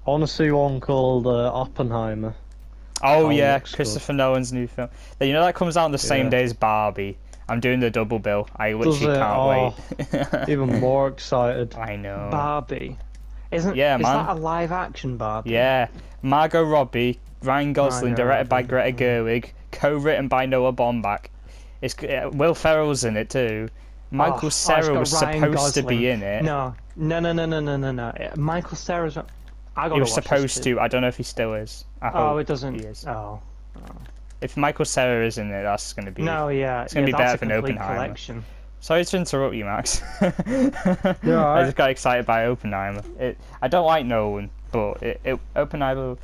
want to see one called Oppenheimer. Oh yeah, Christopher Nolan's new film. You know that comes out on the same day as Barbie. I'm doing the double bill. I literally can't wait. Even more excited. I know. Barbie. Is that a live action Barbie? Yeah. Margot Robbie, Ryan Gosling, directed by Greta Gerwig, co-written by Noah Baumbach. It's Will Ferrell's in it too. Michael Cera was supposed to be in it. No. Michael Cera's. He was supposed to. I don't know if he still is. I hope it doesn't. He is. Oh. If Michael Cera is in it, that's going to be. No, yeah. It's going to be better than Oppenheimer. Oppenheimer. Sorry to interrupt you, Max. Yeah, I just got excited by Oppenheimer. I don't like Nolan, but Oppenheimer.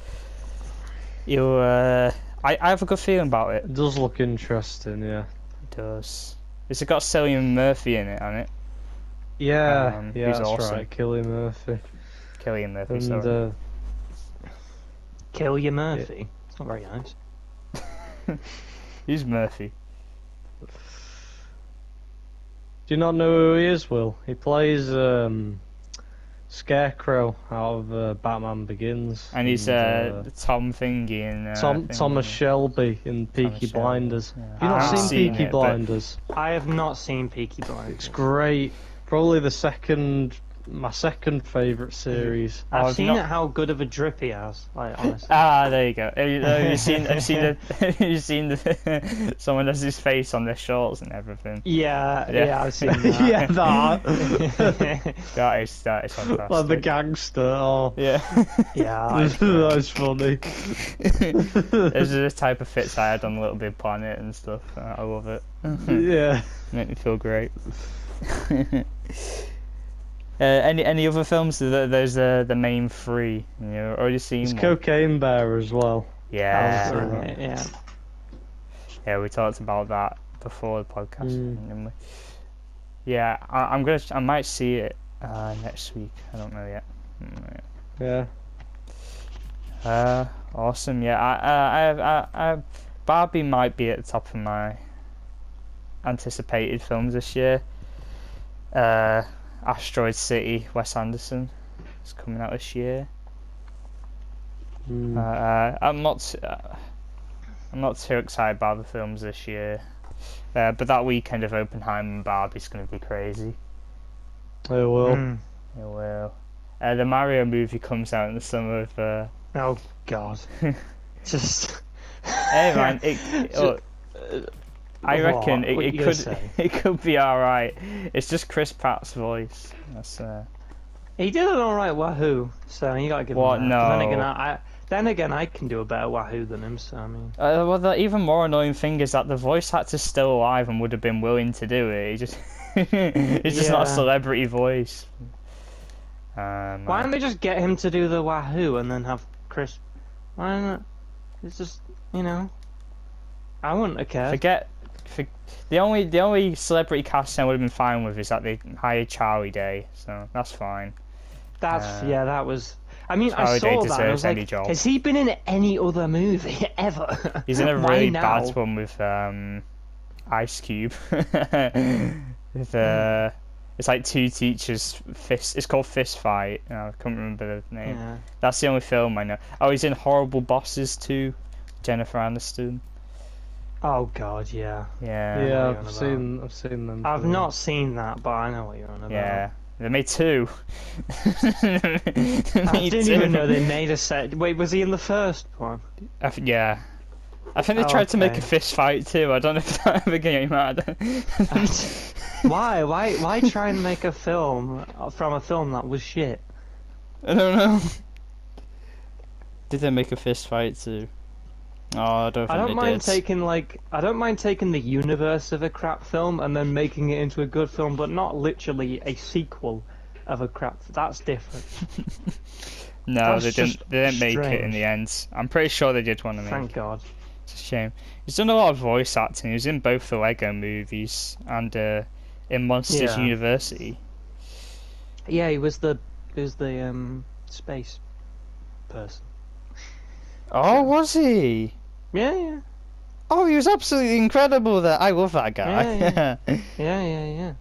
I have a good feeling about it. It does look interesting, yeah. It does. It's got Cillian Murphy in it, hasn't it? Yeah, he's that's awesome. right. Cillian Murphy. Cillian Murphy, And, sorry. Kill your Murphy. Yeah. It's not very nice. Who's Murphy? Do you not know who he is, Will? He plays Scarecrow out of Batman Begins. And he's Tom Thingy in... Thomas Shelby in Peaky Blinders. Yeah. Have you not seen Peaky Blinders? I have not seen Peaky Blinders. It's great. Probably my second favourite series. I've seen it. How good of a drip he has. Like, honestly. There you go. Have you seen the someone has his face on their shorts and everything? Yeah, I've seen that. Yeah, that. that is fantastic. Like the gangster. Oh. Yeah. Yeah. That's funny. Those are the type of fits I had on Little Big Planet and stuff. I love it. Yeah. Make me feel great. Any other films? Those are the main three. You know, already seen. It's one. Cocaine Bear as well. Yeah. Yeah, we talked about that before the podcast, didn't we? Yeah, I might see it next week. I don't know yet. Yeah. Awesome. Yeah, I Barbie might be at the top of my anticipated films this year. Asteroid City, Wes Anderson, is coming out this year. I'm not too excited about the films this year, but that weekend of Oppenheimer and Barbie is going to be crazy. It will. It will. The Mario movie comes out in the summer of. Oh God! Just. Hey man, I reckon it could be alright. It's just Chris Pratt's voice. That's He did an alright Wahoo, so you gotta give him that. No. Then again, I can do a better Wahoo than him, so I mean. Well, the even more annoying thing is that the voice actor's still alive and would have been willing to do it. He just it's just not a celebrity voice. Why don't they just get him to do the Wahoo and then have Chris? Why not? It's just, you know. I wouldn't have cared. The only celebrity casting I would have been fine with is that they hired Charlie Day, so that's fine. That was. I mean, Charlie I saw Day that. And I was like, job. has he been in any other movie ever? He's in a really bad one with Ice Cube. With it's like two teachers. It's called Fist Fight. I can't remember the name. Yeah. That's the only film I know. Oh, he's in Horrible Bosses too. Jennifer Aniston. Oh God, yeah. Yeah. I've seen them. I've not seen that, but I know what you're on about. Yeah, they made two. I didn't even know they made a set. Wait, was he in the first one? Yeah. I think they tried to make a Fist Fight too. I don't know if that ever came out. Why try and make a film from a film that was shit? I don't know. Did they make a Fist Fight too? Oh, I don't think I don't mind taking the universe of a crap film and then making it into a good film, but not literally a sequel of a crap. That's different. No, they didn't make it in the end. I'm pretty sure they did want to make it. Thank God. It's a shame. He's done a lot of voice acting. He was in both the Lego movies and in Monsters University. Yeah, he was the space person. Oh, was he? Yeah. Oh, he was absolutely incredible there. I love that guy. Yeah.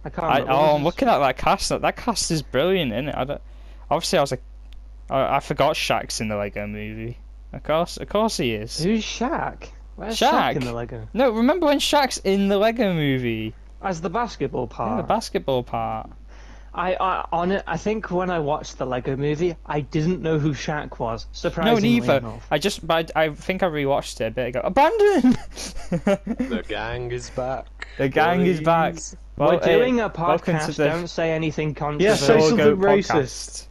I can't remember. I'm looking at that cast. That cast is brilliant, isn't it? Obviously, I was like, I forgot Shaq's in the Lego movie. Of course he is. Who's Shaq? Where's Shaq in the Lego? No, remember when Shaq's in the Lego movie? As the basketball part. Yeah, the basketball part. I think when I watched the Lego movie, I didn't know who Shaq was. Surprisingly No, neither. enough. I think I rewatched it a bit ago. Brandon! The gang is back. The gang is back. Well, we're doing a podcast. Don't say anything controversial. Yeah, say something racist.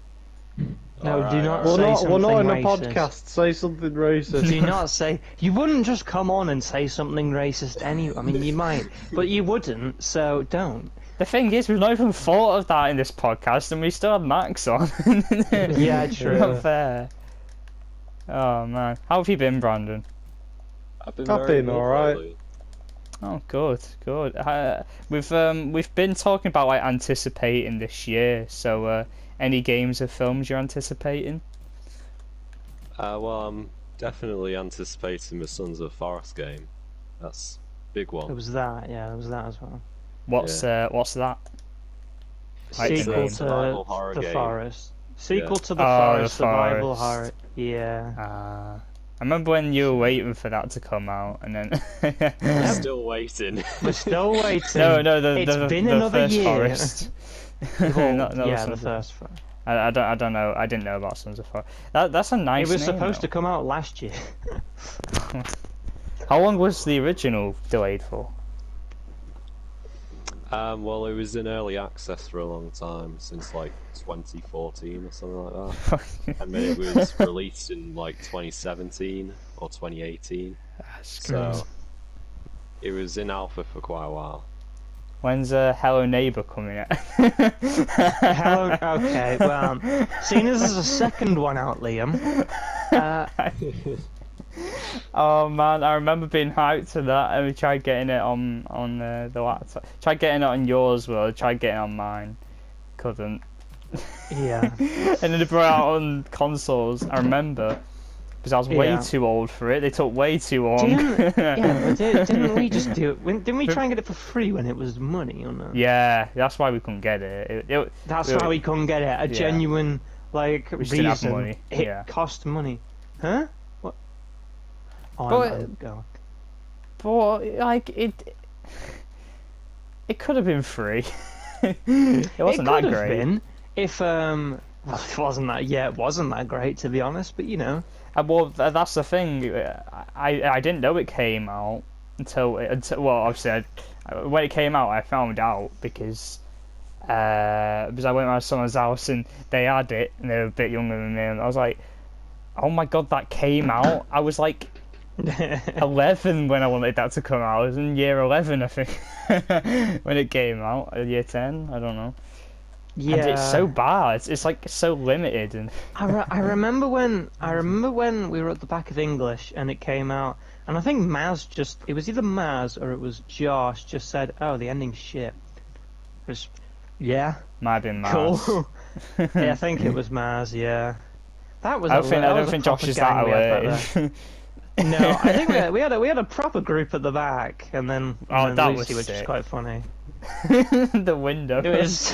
No, do not We're say not, something we're not in a racist. podcast. Say something racist. Do not say. You wouldn't just come on and say something racist anyway. I mean, you might, but you wouldn't. So don't. The thing is, we've not even thought of that in this podcast, and we still have Max on. Yeah, true. Not fair. Oh man, how have you been, Brandon? I've been alright. lately. Oh, good. We've been talking about like anticipating this year. So, any games or films you're anticipating? Well, I'm definitely anticipating the Sons of Forest game. That's a big one. It was that. Yeah, it was that as well. What's that? Like Sequel the to survival horror the game. Forest. Sequel to the Oh, Forest the survival Forest. horror. Yeah. I remember when you were waiting for that to come out, and then I'm still waiting. We're still waiting. no, It's been the another first year. Forest. Well, Not yeah, Sons the of- first one. I don't know. I didn't know about Sons of Forest. That's a nice. It was name, supposed though. to come out last year. How long was the original delayed for? Well, it was in early access for a long time, since like 2014 or something like that. And then it was released in like 2017 or 2018. That's So it was in alpha for quite a while. When's Hello Neighbor coming out? Hello. Okay. Well, seeing as there's a second one out, Liam. Oh man, I remember being hyped to that, and we tried getting it on the laptop. Tried getting it on yours, well, tried getting it on mine. Couldn't. Yeah. And then they brought it out on consoles. I remember because I was way too old for it. They took way too long. Didn't we just do it? Didn't we try and get it for free when it was money or not? Yeah, that's why we couldn't get it. That's why we couldn't get it. A genuine we just reason. didn't have money. It cost money. Huh? What? Oh, But- God. But like it could have been free. It wasn't that could have great. been if well, it wasn't that. Yeah, it wasn't that great to be honest. But you know. Well, that's the thing. I didn't know it came out until well, obviously, when it came out, I found out because I went around someone's house and they had it, and they were a bit younger than me, and I was like, "Oh my god, that came out!" I was like 11 when I wanted that to come out. I was in year 11, I think, when it came out. Year 10, I don't know. Yeah. And it's so bad. It's like so limited, and I remember when we were at the back of English and it came out, and I think it was either Maz or it was Josh just said, "Oh, the ending's shit." It was, yeah, might have been Mars. cool. Yeah, I think it was Maz. Yeah, that was. I don't think Josh is that aware. No, I think we had a proper group at the back, and then that Lucy, was which is sick. quite funny. The window. It was,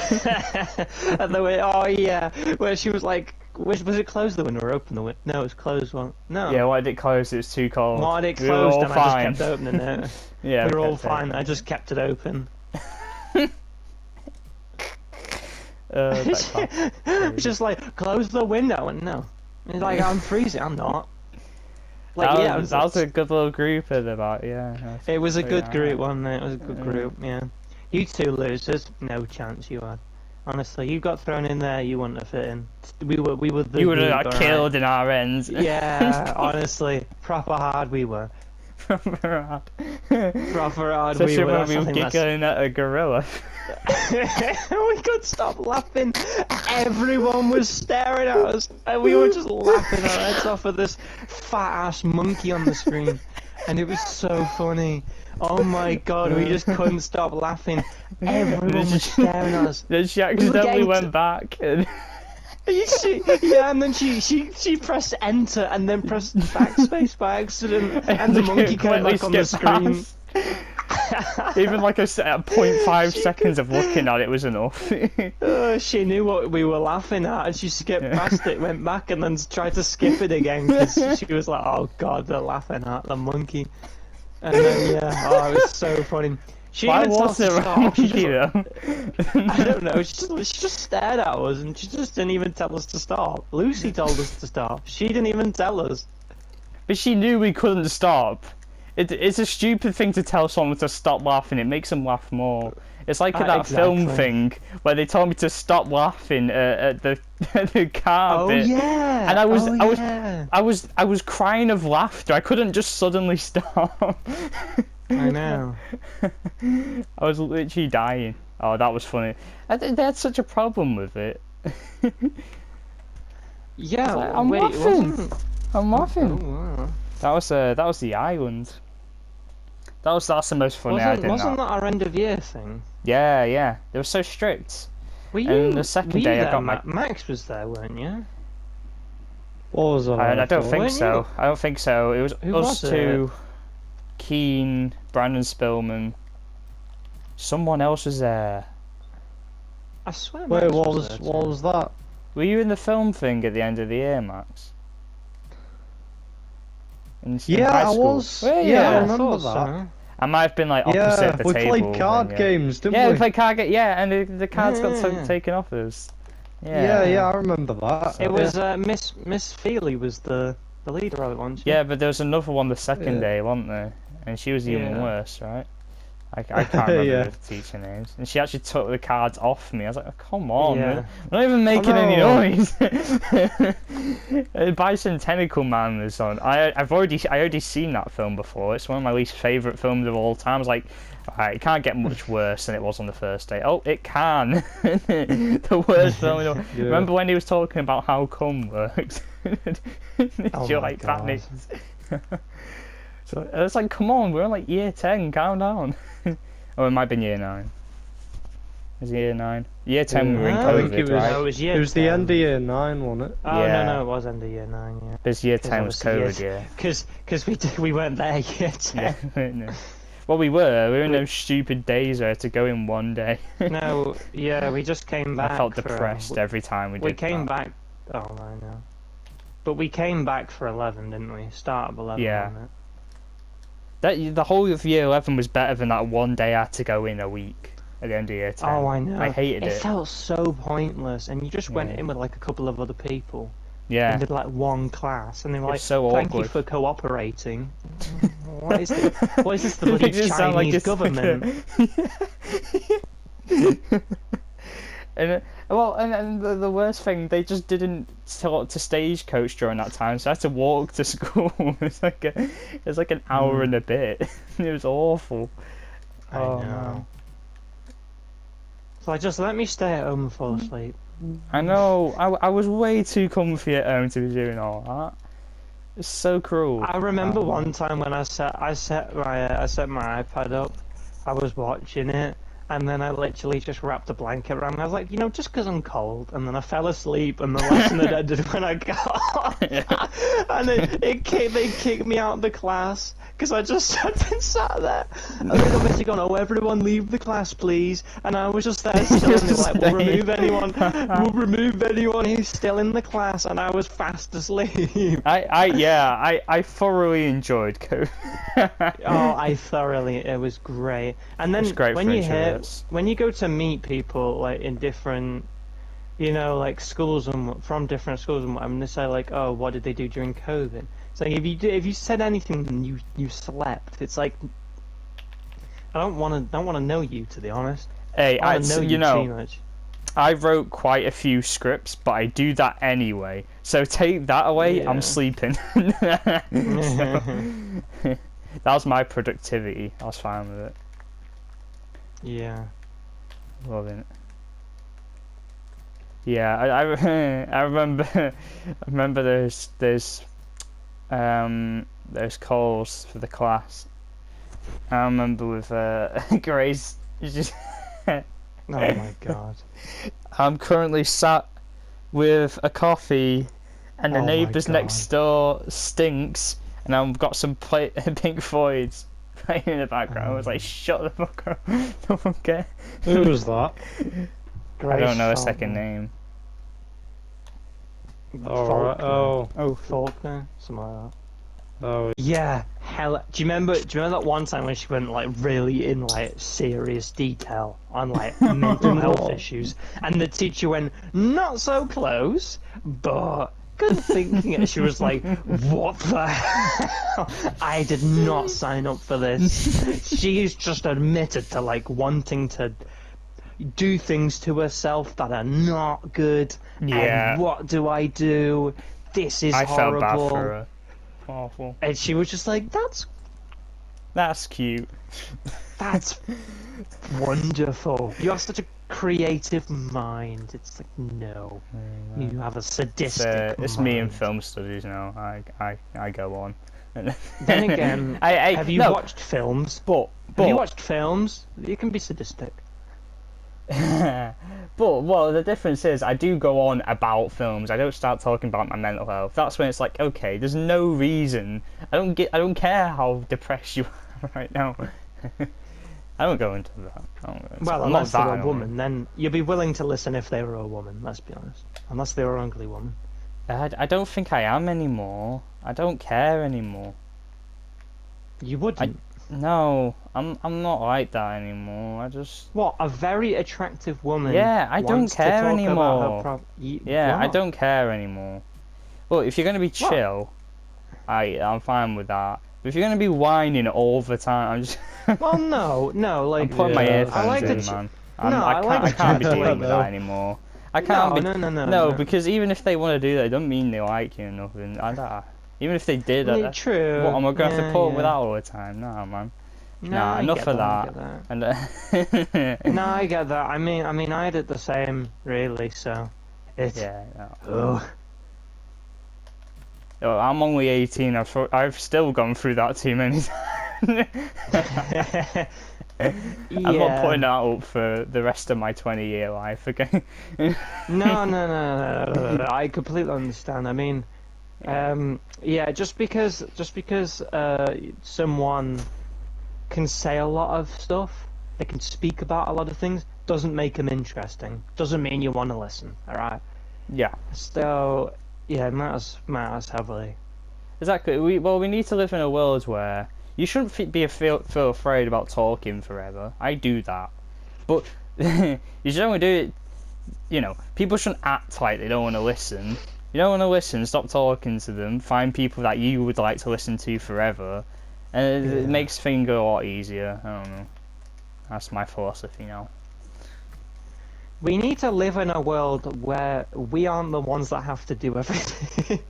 and the way, oh yeah, where she was like, was it close the window or open the window? No, it was closed one. No. Yeah, why did it close? It was too cold. Why did it We were closed all and fine. I just kept opening it? Yeah, we were all kept fine. it. I just kept it open. It's just like close the window, and no, it's like I'm freezing. I'm not. Like that was a good little group at about It was a good alright. group, wasn't it? It was a good group. Yeah. You two losers, no chance you had. Honestly, you got thrown in there. You wouldn't have fit in. We were the. You would have group, got alright? killed in our ends. Yeah, honestly, proper hard we were. Proper hard Especially we were. when That's we were something that's- giggling at a gorilla. We couldn't stop laughing. Everyone was staring at us, and we were just laughing our heads off at this fat ass monkey on the screen, and it was so funny. Oh my god, we just couldn't stop laughing. Everyone was staring at us. Then she were accidentally getting went back and Yeah, and then she pressed enter and then pressed backspace by accident, and the monkey came back on the screen. Even like a 0.5 seconds of looking at it was enough. She knew what we were laughing at, and she skipped past it, went back, and then tried to skip it again because she was like, "Oh God, they're laughing at the monkey." And then it was so funny. Why was there a monkey though? I don't know. She just stared at us, and she just didn't even tell us to stop. Lucy told us to stop. She didn't even tell us. But she knew we couldn't stop. It's a stupid thing to tell someone to stop laughing. It makes them laugh more. It's like that film thing where they told me to stop laughing at the car bit. Yeah. And I was crying of laughter. I couldn't just suddenly stop. I know. I was literally dying. Oh, that was funny. They had such a problem with it. Yeah, like, I'm laughing. I'm laughing. Oh, wow. That was the island. That's the most funny I did. Wasn't that our end of year thing? Yeah. They were so strict. Were you? And the second day I got Max was there, weren't you? What was that? I don't think so. I don't think so. It was us two, Keen, Brandon Spillman. Someone else was there. I swear. Wait, what was that? Were you in the film thing at the end of the year, Max? In high I school? was. Were you? Yeah, I remember that. So. I might have been like opposite the we table. played card games, didn't we? Yeah, we played card games. Yeah, and the cards got taken off us. Yeah, I remember that. It was Miss Feely was the leader of it, wasn't she? Yeah, but there was another one the second day, wasn't there? And she was even worse, right? I can't remember the teacher names. And she actually took the cards off me. I was like, oh, come on, man. We're not even making any noise. Bicentennial Man was on. I already seen that film before. It's one of my least favourite films of all time. I was like, alright, it can't get much worse than it was on the first day. Oh, it can. The worst film. Yeah. Remember when he was talking about how cum works? You're like, that makes... So it's like, come on, we're in like year 10, calm down. Oh, it might have been year 9. Was it year 9? Year 10 we were in COVID, right? No, it was the end of year 9, wasn't it? Oh, no, it was end of year 9, yeah. Because year 10 was COVID, yeah. Because we weren't there year 10. Yeah, no. Well, we were in those stupid days where I had to go in one day. No, yeah, we just came back. I felt depressed every time we did We came back, oh, I know. But we came back for 11, didn't we? Start of 11, yeah. wasn't it? The whole of year 11 was better than that one day I had to go in a week at the end of year 10. Oh, I know. I hated it. It felt so pointless, and you just went in with like a couple of other people. Yeah. And did like one class, and they were like, so "Thank awkward. you for cooperating." What is this? The bloody Chinese government? And the worst thing, they just didn't talk to Stagecoach during that time, so I had to walk to school. It's like an hour and a bit. It was awful. I know. No. So just let me stay at home and fall asleep. I know. I was way too comfy at home to be doing all that. It's so cruel. I remember one time when I set my iPad up. I was watching it. And then I literally just wrapped a blanket around me. I was like, just because I'm cold. And then I fell asleep, and the lesson had ended when I got off. And they kicked me out of the class because I just sat there. And they got basically gone, "Oh, everyone leave the class, please." And I was just there still, and they were like, "We'll remove anyone who's still in the class." And I was fast asleep. I thoroughly enjoyed COVID. It was great. And then when you go to meet people like in different, like schools and from different schools and whatever, and they say like, "Oh, what did they do during COVID?" It's like if you said anything and you slept, it's like I don't want to know you, to be honest. Hey, I know you too much. I wrote quite a few scripts, but I do that anyway. So take that away, I'm sleeping. That was my productivity. I was fine with it. Yeah. Loving it. Yeah, I remember there's calls for the class. I remember with Grace. Oh my god. I'm currently sat with a coffee, and the Oh my neighbours God. next door stinks, and I've got some Pink Floyd's playing in the background. I was like, shut the fuck up. Don't forget. Who was that? I don't know a second name. Alright, Oh, Faulkner, something like that. oh, Yeah, hell. Do you remember that one time when she went like really in like serious detail on like mental health issues, and the teacher went not so close, but good thinking it. She was like, "What the hell? I did not sign up for this." She's just admitted to like wanting to do things to herself that are not good. Yeah. And what do I do? This is I horrible. felt bad for her. Awful. And she was just like, That's cute. that's wonderful. You have such a creative mind. It's like, no. You have a sadistic It's mind. me in film studies now. I go on. Then again, have you watched films? But Have you watched films? You can be sadistic. but well, the difference is I do go on about films. I don't start talking about my mental health. That's when it's like, okay, there's no reason. I don't care how depressed you are right now. I don't go into that. Well, I'm unless not they're that a woman, then you'd be willing to listen if they were a woman, let's be honest. Unless they were an ugly woman. I don't think I am anymore. I don't care anymore. You wouldn't. No, I'm not like that anymore. I just What, a very attractive woman? I don't wants to care talk anymore. about her I what? don't care anymore. Well, if you're gonna be chill, I'm fine with that. But if you're gonna be whining all the time, I'm just Well, no, like I'm putting my earphones I like in, the man. I can't be like dealing with though. that anymore. I can't be. No, Because even if they want to do that, it doesn't mean they like you or nothing. Even if they did, true. what am I gonna have to put up with that all the time? Nah, man. Nah, enough of that. And No, I get that. I mean, I did the same, really. So, yeah. No. Oh, I'm only 18. I've still gone through that too many times. I'm not putting that up for the rest of my 20-year life, okay? No. I completely understand. I mean, just because someone can say a lot of stuff, they can speak about a lot of things, doesn't make them interesting. Doesn't mean you want to listen. All right. Yeah. So, yeah, it matters heavily. Exactly. We need to live in a world where you shouldn't feel afraid about talking forever. I do that, but you should only do it. People shouldn't act like they don't want to listen. You don't want to listen. Stop talking to them. Find people that you would like to listen to forever, and it makes things go a lot easier. I don't know. That's my philosophy now. We need to live in a world where we aren't the ones that have to do everything.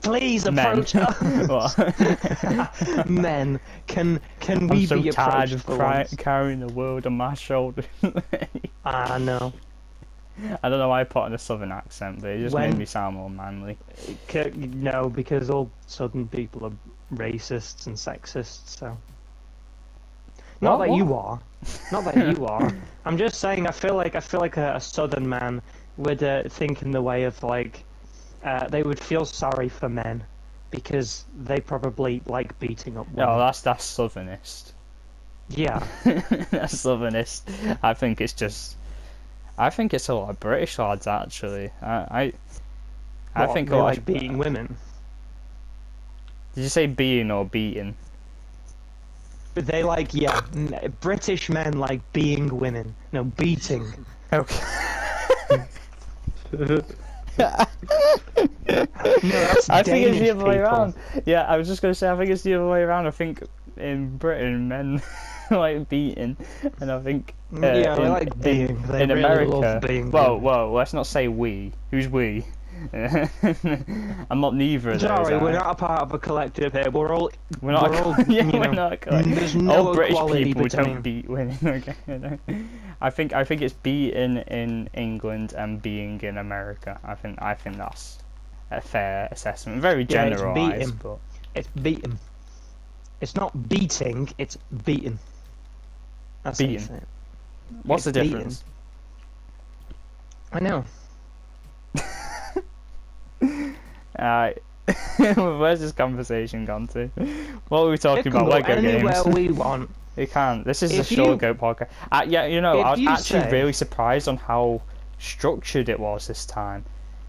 Please approach us. Men, can we be approached? I'm so tired of carrying the world on my shoulders. I know. I don't know why I put on a southern accent, but it just made me sound more manly. No, because all southern people are racists and sexist, so... Not that you are. Not that you are. I'm just saying, I feel like a southern man would think in the way of, like... they would feel sorry for men, because they probably like beating up women. Oh, that's southernist. Yeah. That's southernist. I think it's a lot of British lads, actually. I think they like beating women. Did you say being or beating? But they like, British men like being women. No, beating. Okay. No, that's I think it's the Danish other way people. around. Yeah, I was just going to say, I think it's the other way around. I think in Britain, men like beating, and I think they like being. They in really America, love being. whoa, let's not say we. Who's we? I'm not neither of those. Sorry, we're not a part of a collective here. We're all. We're not a collective. There's no all British equality people between. don't beat women. Okay, I think it's beating in England and being in America. I think that's a fair assessment. Very generalised, but it's beating. It's not beating. It's beating. That's beating. What's the difference? I know. Where's this conversation gone to? What were we talking It can about? go Lego anywhere games. we want. It can. This is the If you- Shawgoat podcast. Yeah, you know, if I was you actually say- really surprised on how structured it was this time.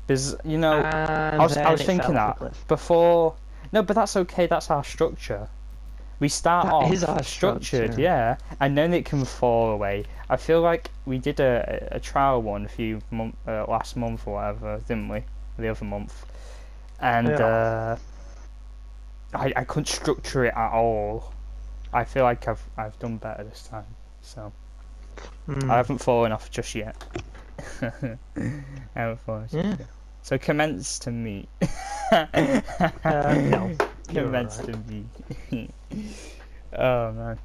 Because, you know, I was thinking that before. No, but that's okay. That's our structure. We start That is off our structured, structure. yeah, and then it can fall away. I feel like we did a trial one last month or whatever, didn't we? The other month, and I couldn't structure it at all. I feel like I've done better this time, so I haven't fallen off just yet. I haven't fallen off just yet. So commence to me. No. Commence to me. Oh man.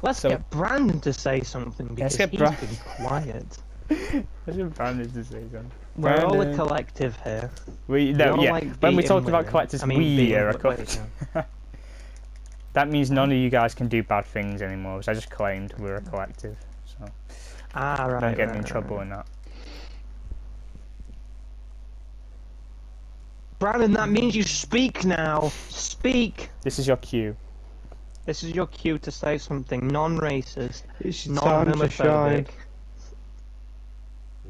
Let's get Brandon to say something because he's been quiet. Let's get Brandon to say something. We're all a collective here. When we talk about collectives, we are a collective. That means none of you guys can do bad things anymore, because I just claimed we're a collective. So right. Don't get me in trouble in that. Brandon, that means you speak now. Speak. This is your cue. This is your cue to say something non-racist, It's your time to shine. non-homophobic.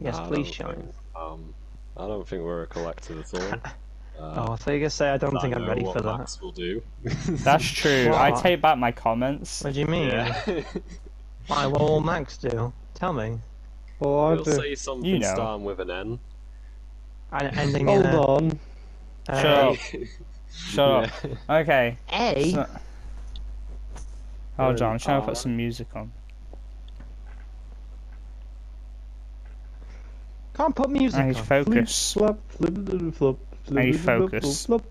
Yes, please shine. I don't think we're a collective at all. I thought you were gonna say I don't think I'm ready for that. Max will do. That's true. What? I take back my comments. What do you mean? Yeah. Why? What will Max do? Tell me. Well, I He'll say something You know. starting with an N. Ending Hold in a, on. Shut up. Shut up. Okay. A. So- Hold on, I'm trying to put some music on. Can't put music I need on. focus. Flip, flip, flip, flip, I need flip, flip, focus. flip.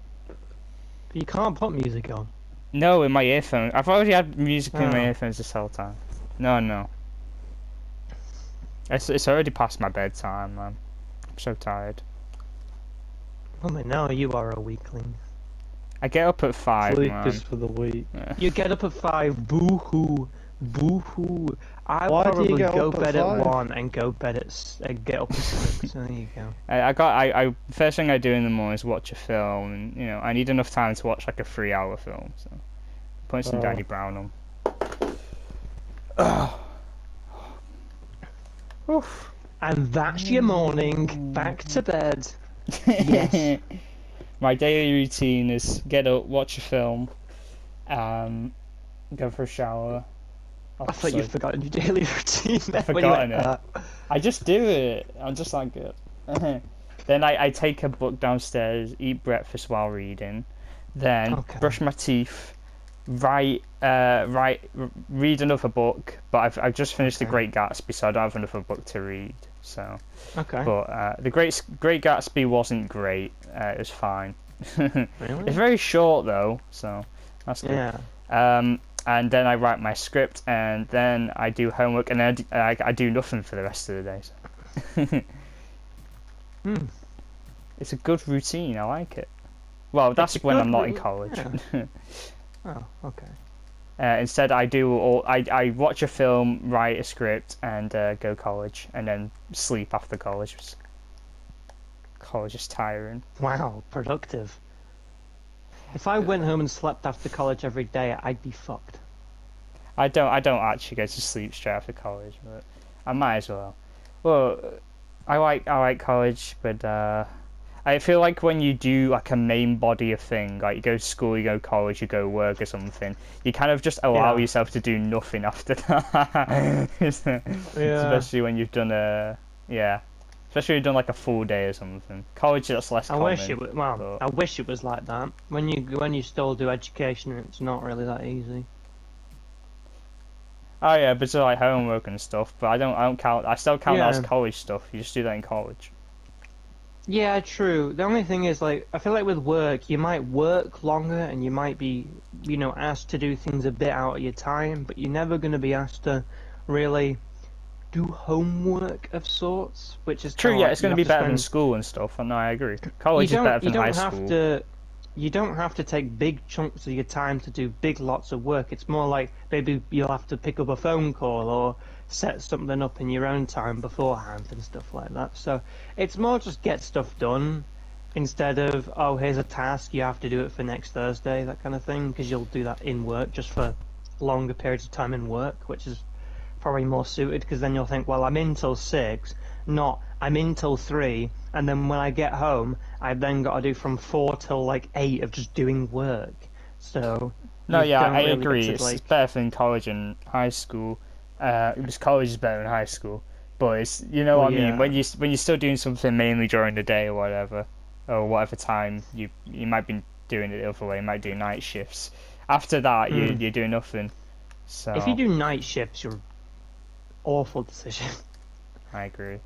You can't put music on. No, in my earphones. I've already had music in my Oh. earphones this whole time. No. It's already past my bedtime, man. I'm so tired. Oh my, no, you are a weakling. I get up at 5, Sleep man. is for the weak. You get up at 5, boo-hoo, boo-hoo. I Why do you probably get go up at bed 5? at 1 and go bed at get up at 6. There you go. I first thing I do in the morning is watch a film, and you know I need enough time to watch like a 3-hour film. So put some Danny Brown on. Oof. And that's your morning. Back to bed. Yes. My daily routine is get up, watch a film, go for a shower. I thought you'd forgotten your daily routine. I've when you forgotten went, it. I just do it. I'm just like it. Then I take a book downstairs, eat breakfast while reading, then brush my teeth, read another book. But I've just finished The Great Gatsby, so I don't have another book to read. So, but The Great Gatsby wasn't great. It was fine. Really? It's very short though, so that's good. Yeah. And then I write my script, and then I do homework, and then I do nothing for the rest of the day. So. It's a good routine. I like it. Well, that's when I'm not in college. Yeah. Oh, okay. Instead, I watch a film, write a script, and go college, and then sleep after college. College is tiring. Wow, productive. If I went home and slept after college every day, I'd be fucked. I don't actually go to sleep straight after college, but I might as well. Well, I like college, but I feel like when you do like a main body of thing, like you go to school, you go to college, you go to work or something, you kind of just allow yourself to do nothing after that. Especially when you've done especially when you've done like a full day or something. College is less common. I wish it was like that. When you still do education, it's not really that easy. Oh yeah, but it's like homework and stuff. But I don't count. I still count that as college stuff. You just do that in college. Yeah, true. The only thing is, like, I feel like with work, you might work longer and you might be, asked to do things a bit out of your time, but you're never going to be asked to really do homework of sorts, which is true. Yeah, like it's going to be better than school and stuff. And no, I agree. College is better than high school. You don't have to take big chunks of your time to do big lots of work. It's more like maybe you'll have to pick up a phone call or set something up in your own time beforehand and stuff like that. So it's more just get stuff done, instead of, oh, here's a task, you have to do it for next Thursday, that kind of thing, because you'll do that in work just for longer periods of time in work, which is probably more suited, because then you'll think, well, I'm in till 6, not I'm in till 3, and then when I get home, I've then got to do from 4 till like 8 of just doing work. So no, you yeah, don't I really agree. get to, It's better than college and high school. Because college is better than high school, but it's, you know what I mean. When you're still doing something mainly during the day or whatever time you might be doing it the other way. You might do night shifts. After that, you're doing nothing. So if you do night shifts, you're awful decision. I agree.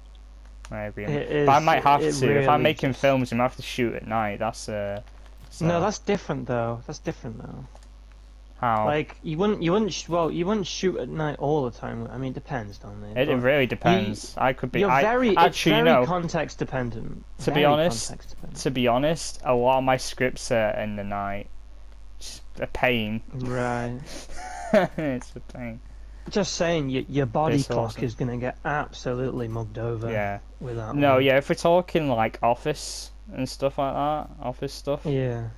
But I might have to. Really if I'm making films, I might have to shoot at night. That's No, that's different though. How? Like you wouldn't shoot at night all the time. I mean, it depends, don't it? It really depends. I could be. It's very context dependent. To be honest, a lot of my scripts are in the night. It's a pain. Right. It's a pain. Just saying, your body clock is gonna get absolutely mugged over. Yeah. Without. No, yeah. If we're talking like office and stuff like that, office stuff. Yeah.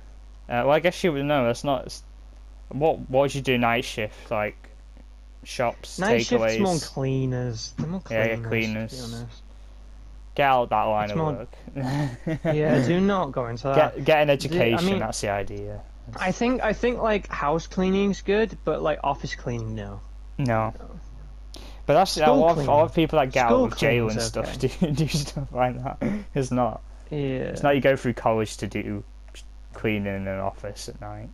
Well, I guess you would know. That's not. What would you do night shift, like shops, night takeaways? shift's more cleaners. They're more cleaners. Yeah, cleaners. To be honest. Get out that line of work. Yeah, do not go into that. Get an education. That's the idea. I think like house cleaning's good, but like office cleaning, no. No. But that's a lot of people that get out of jail and stuff okay. do stuff like that. It's not. Yeah. It's not you go through college to do cleaning in an office at night.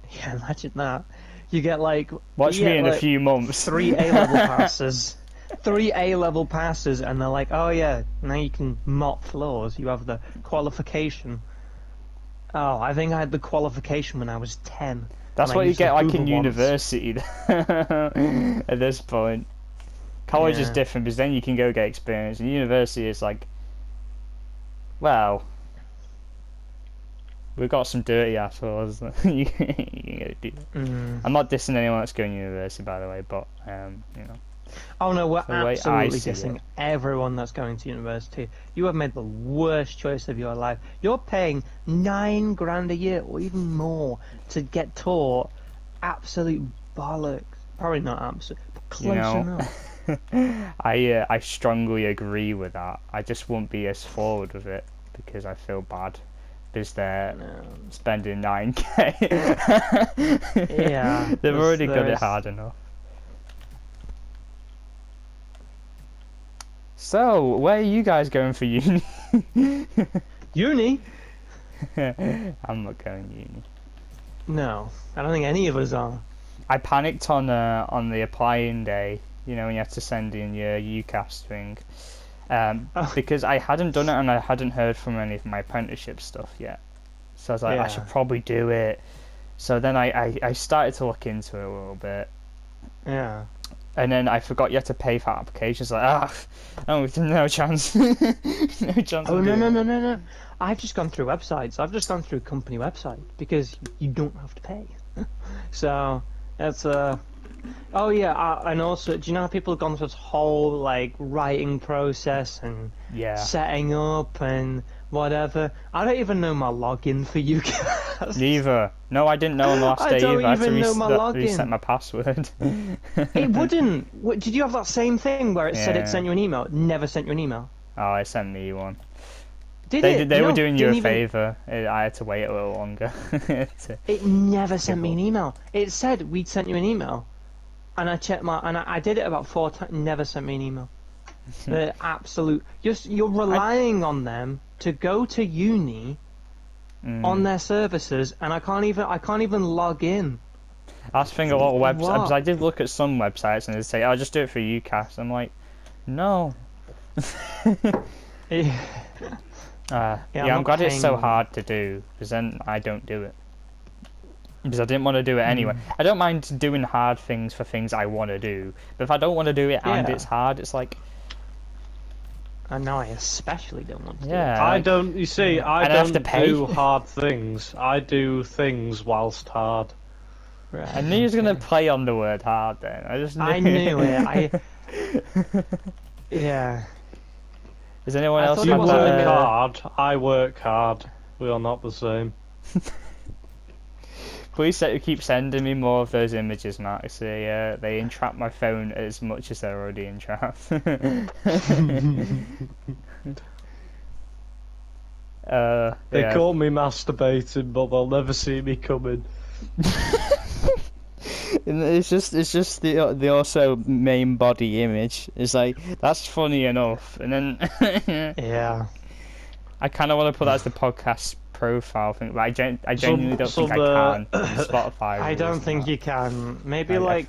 Yeah, imagine that. You get like... Watch me in a few months. 3 A-level passes. 3 A-level passes, and they're like, oh yeah, now you can mop floors. You have the qualification. Oh, I think I had the qualification when I was 10. That's what you get like in university at this point. College is different because then you can go get experience. And university is like, well... We've got some dirty assholes. You can go do that. I'm not dissing anyone that's going to university, by the way, but you know. Oh no, we're absolutely dissing everyone that's going to university. You have made the worst choice of your life. You're paying $9 grand a year, or even more, to get taught absolute bollocks. Probably not absolute, but close enough. I strongly agree with that. I just won't be as forward with it because I feel bad. Because they're spending 9k. Yeah. They've already got it hard enough. So, where are you guys going for uni? Uni? I'm not going uni. No, I don't think any of us are. I panicked on the applying day, you know, when you have to send in your UCAS thing. Because I hadn't done it and I hadn't heard from any of my apprenticeship stuff yet. So I was like, I should probably do it. So then I started to look into it a little bit. Yeah. And then I forgot you had to pay for applications. Like, no chance. No chance. Oh, no. I've just gone through websites. I've just gone through company website because you don't have to pay. So, that's Oh yeah, and also, do you know how people have gone through this whole like writing process and setting up and whatever? I don't even know my login for UCAS. Neither. No, I didn't know on the last day either. I don't even know my login. Reset my password. It wouldn't. Did you have that same thing where it said it sent you an email? It never sent you an email. Oh, it sent me one. They were doing you a favour. I had to wait a little longer. It never sent me an email. It said we'd sent you an email. And I checked I did it about 4 times. Never sent me an email. The absolute. You're relying on them to go to uni on their services, and I can't even log in. That's the thing. A lot of websites. I did look at some websites, and they say, "I'll just do it for UCAS." I'm like, no. I'm glad it's so hard to do, because then I don't do it. Because I didn't want to do it anyway. I don't mind doing hard things for things I want to do, but if I don't want to do it and it's hard, it's like... And now I especially don't want to do it. I don't, you see, I don't do hard things. I do things whilst hard. Right. I knew you was going to play on the word hard then. I knew it. Yeah. Is anyone I else thought You it have was work a- hard, I work hard. We are not the same. Please keep sending me more of those images, Max. They entrap my phone as much as they're already entrapped. They yeah. call me masturbating, but they'll never see me coming. And it's just the also main body image. It's like that's funny enough, and then Yeah. I kind of want to put that as the podcast profile thing, but I genuinely don't think I can. Spotify. I don't think you can. Maybe like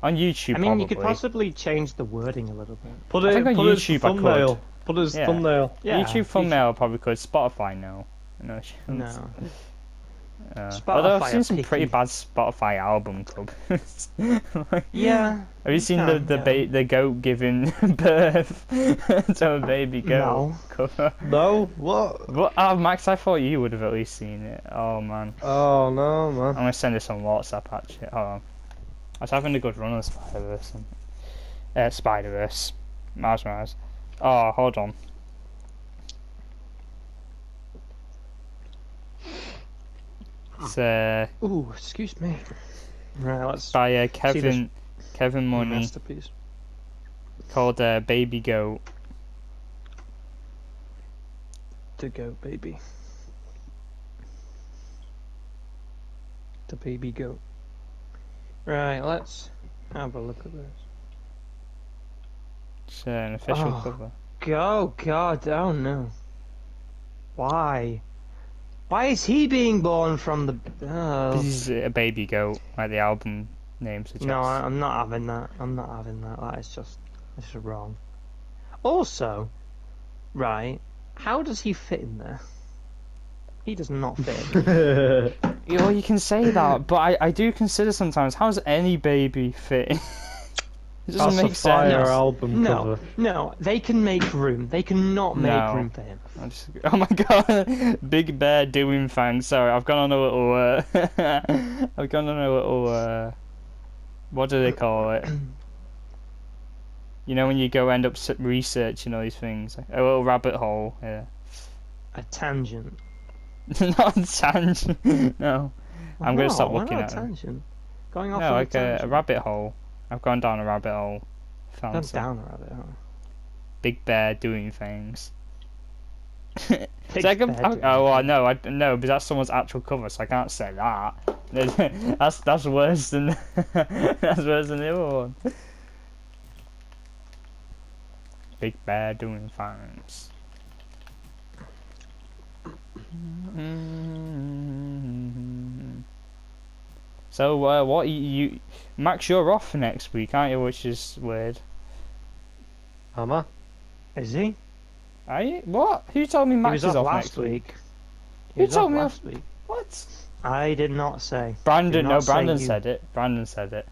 on YouTube. I mean, probably. you could possibly change the wording a little bit. Put I it, think on put it as the YouTube I could. thumbnail. Put it as Yeah. thumbnail. Yeah. YouTube thumbnail probably could. Spotify no. No. No. Although I've Spotify seen are some pretty picky. bad Spotify album covers. Like, Yeah. have you seen can, the goat giving birth to a baby goat No. cover? No? What? What? Oh, Max, I thought you would have at least seen it. Oh man, Oh no, man. I'm gonna send this on WhatsApp actually. Hold on. I was having a good run on Spider-Verse. Spider-Verse. Mars. Oh, hold on. It's Ooh, excuse me. Right, let's by see this Kevin Money, masterpiece. called Baby Goat. The goat baby. The baby goat. Right, let's have a look at this. It's an official Oh. cover. Oh God, oh no. Why? Why is he being born from the... Oh. This is a baby goat, like the album name suggests. No, I'm not having that. I'm not having that. That is just... This is wrong. Also, right, how does he fit in there? He does not fit. Well, you can say that, but I do consider sometimes, how does any baby fit in? It doesn't That's make a fire sense. album No, cover. no, they can make room. They cannot make No. room for him. Oh my god, Big Bear doing things. Sorry, I've gone on a little. I've gone on a little. What do they call it? You know when you go end up researching all these things, like a little rabbit hole. Yeah. A tangent. Not a tangent. No, I'm gonna stop Why looking not at a them. tangent? Going off No, on like a a tangent. rabbit hole. I've gone down a rabbit hole. Found Gone some down a rabbit hole. Big Bear doing things. Big It's like Bear doing well, no, no, but that's someone's actual cover, so I can't say that. That's worse than that's worse than the other one. Big Bear doing things. So what you Max? You're off next week, aren't you? Which is weird. Am I? Is he? Are you? What? Who told me He Max was is off off last next week? week. He Who was told off me last week? What? I did not say. Brandon, Did no, not say Brandon you. said it. Brandon said it.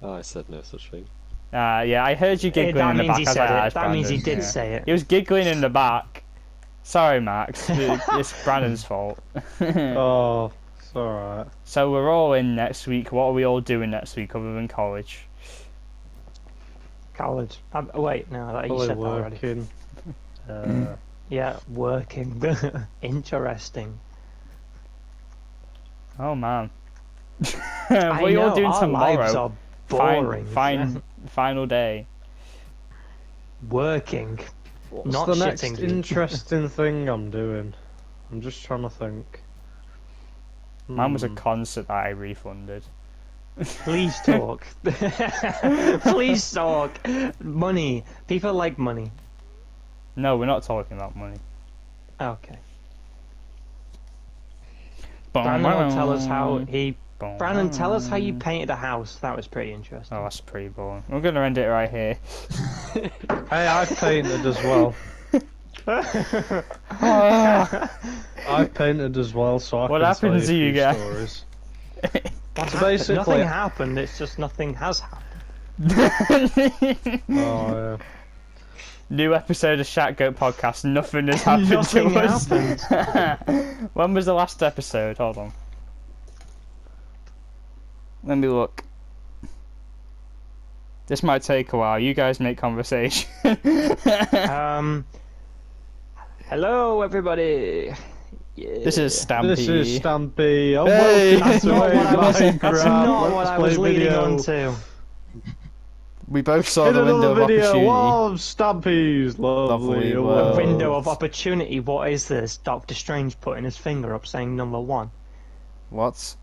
Oh, I said no such thing. Yeah, I heard you giggling That in the means back. he I was said like, it. "It's That means he Brandon," did yeah. say it. He was giggling in the back. Sorry, Max. It's Brandon's fault. Oh, it's alright. So we're all in next week. What are we all doing next week other than college? College. Wait, no, you Probably said that already. working. Yeah, working. Interesting. Oh man. What I are you all know, doing our lives tomorrow? are boring. Final day. Working. What's Not the shitting next you. interesting thing I'm doing? I'm just trying to think. Mine was a concert that I refunded. Please talk. Please talk. Money. People like money. No, we're not talking about money. Okay. Brandon will tell us how he. Brandon, tell us how you painted a house. That was pretty interesting. Oh, that's pretty boring. We're gonna end it right here. Hey, I've painted as well. I've painted as well, so I What can happened tell to you a few guys? stories. So basically- nothing happened. It's just nothing has happened. Oh, yeah. New episode of ShaqGoat podcast. Nothing has happened Nothing to us. happened. When was the last episode? Hold on. Let me look. This might take a while. You guys make conversation. Hello, everybody. Yeah. This is Stampy. This is Stampy. Oh, Hey! That's not what I was, Minecraft. that's not what I was Let's play leading video. on to. We both saw In the window of another video opportunity. of Stampy's lovely Lovely world. world. A window of opportunity. What is this? Doctor Strange putting his finger up saying number 1. What?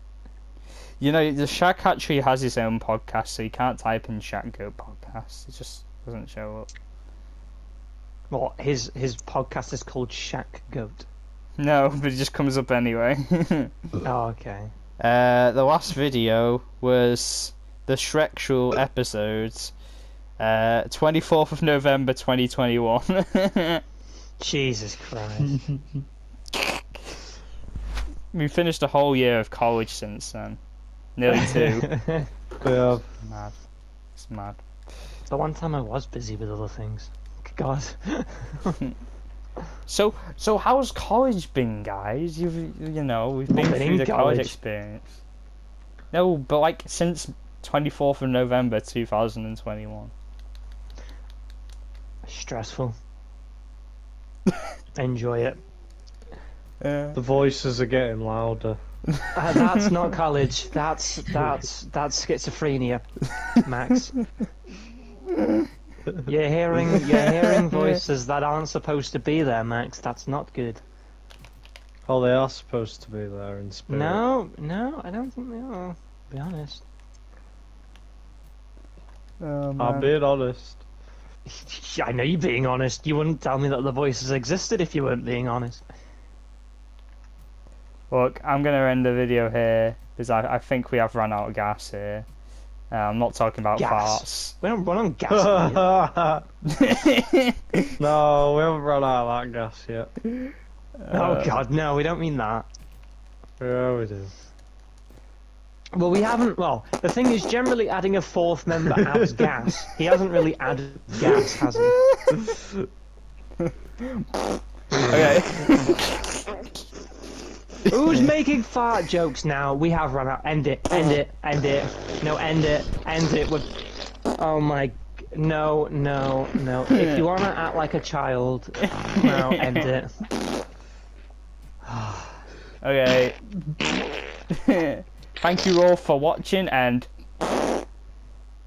You know, the Shaq actually has his own podcast, so you can't type in ShaqGoat podcast. It just doesn't show up. Well, his podcast is called ShaqGoat. No, but it just comes up anyway. Oh, okay. The last video was the Shrek episodes. 24th of November 2021. Jesus Christ. We finished a whole year of college since then. Nearly 2. Yeah. Mad. It's mad. The one time I was busy with other things. God. So how's college been, guys? We've been through the college experience. No, but like since 24th of November 2021. Stressful. Enjoy it. The voices are getting louder. That's not college. That's schizophrenia, Max. You're hearing voices that aren't supposed to be there, Max. That's not good. Oh, they are supposed to be there in spirit. No, I don't think they are. Be honest. I'm being honest. I know you're being honest. You wouldn't tell me that the voices existed if you weren't being honest. Look, I'm going to end the video here because I think we have run out of gas here. I'm not talking about Gas. farts. We don't run on gas. No, we haven't run out of that gas yet. Oh God, no, we don't mean that. Yeah, we do. Well, we haven't. Well, the thing is, generally adding a 4th member adds gas. He hasn't really added gas, has he? Okay. Who's making fart jokes now? We have run out. End it. End it. End it. No, end it. End it. Oh my. No. If you want to act like a child, no, end it. Okay. Thank you all for watching and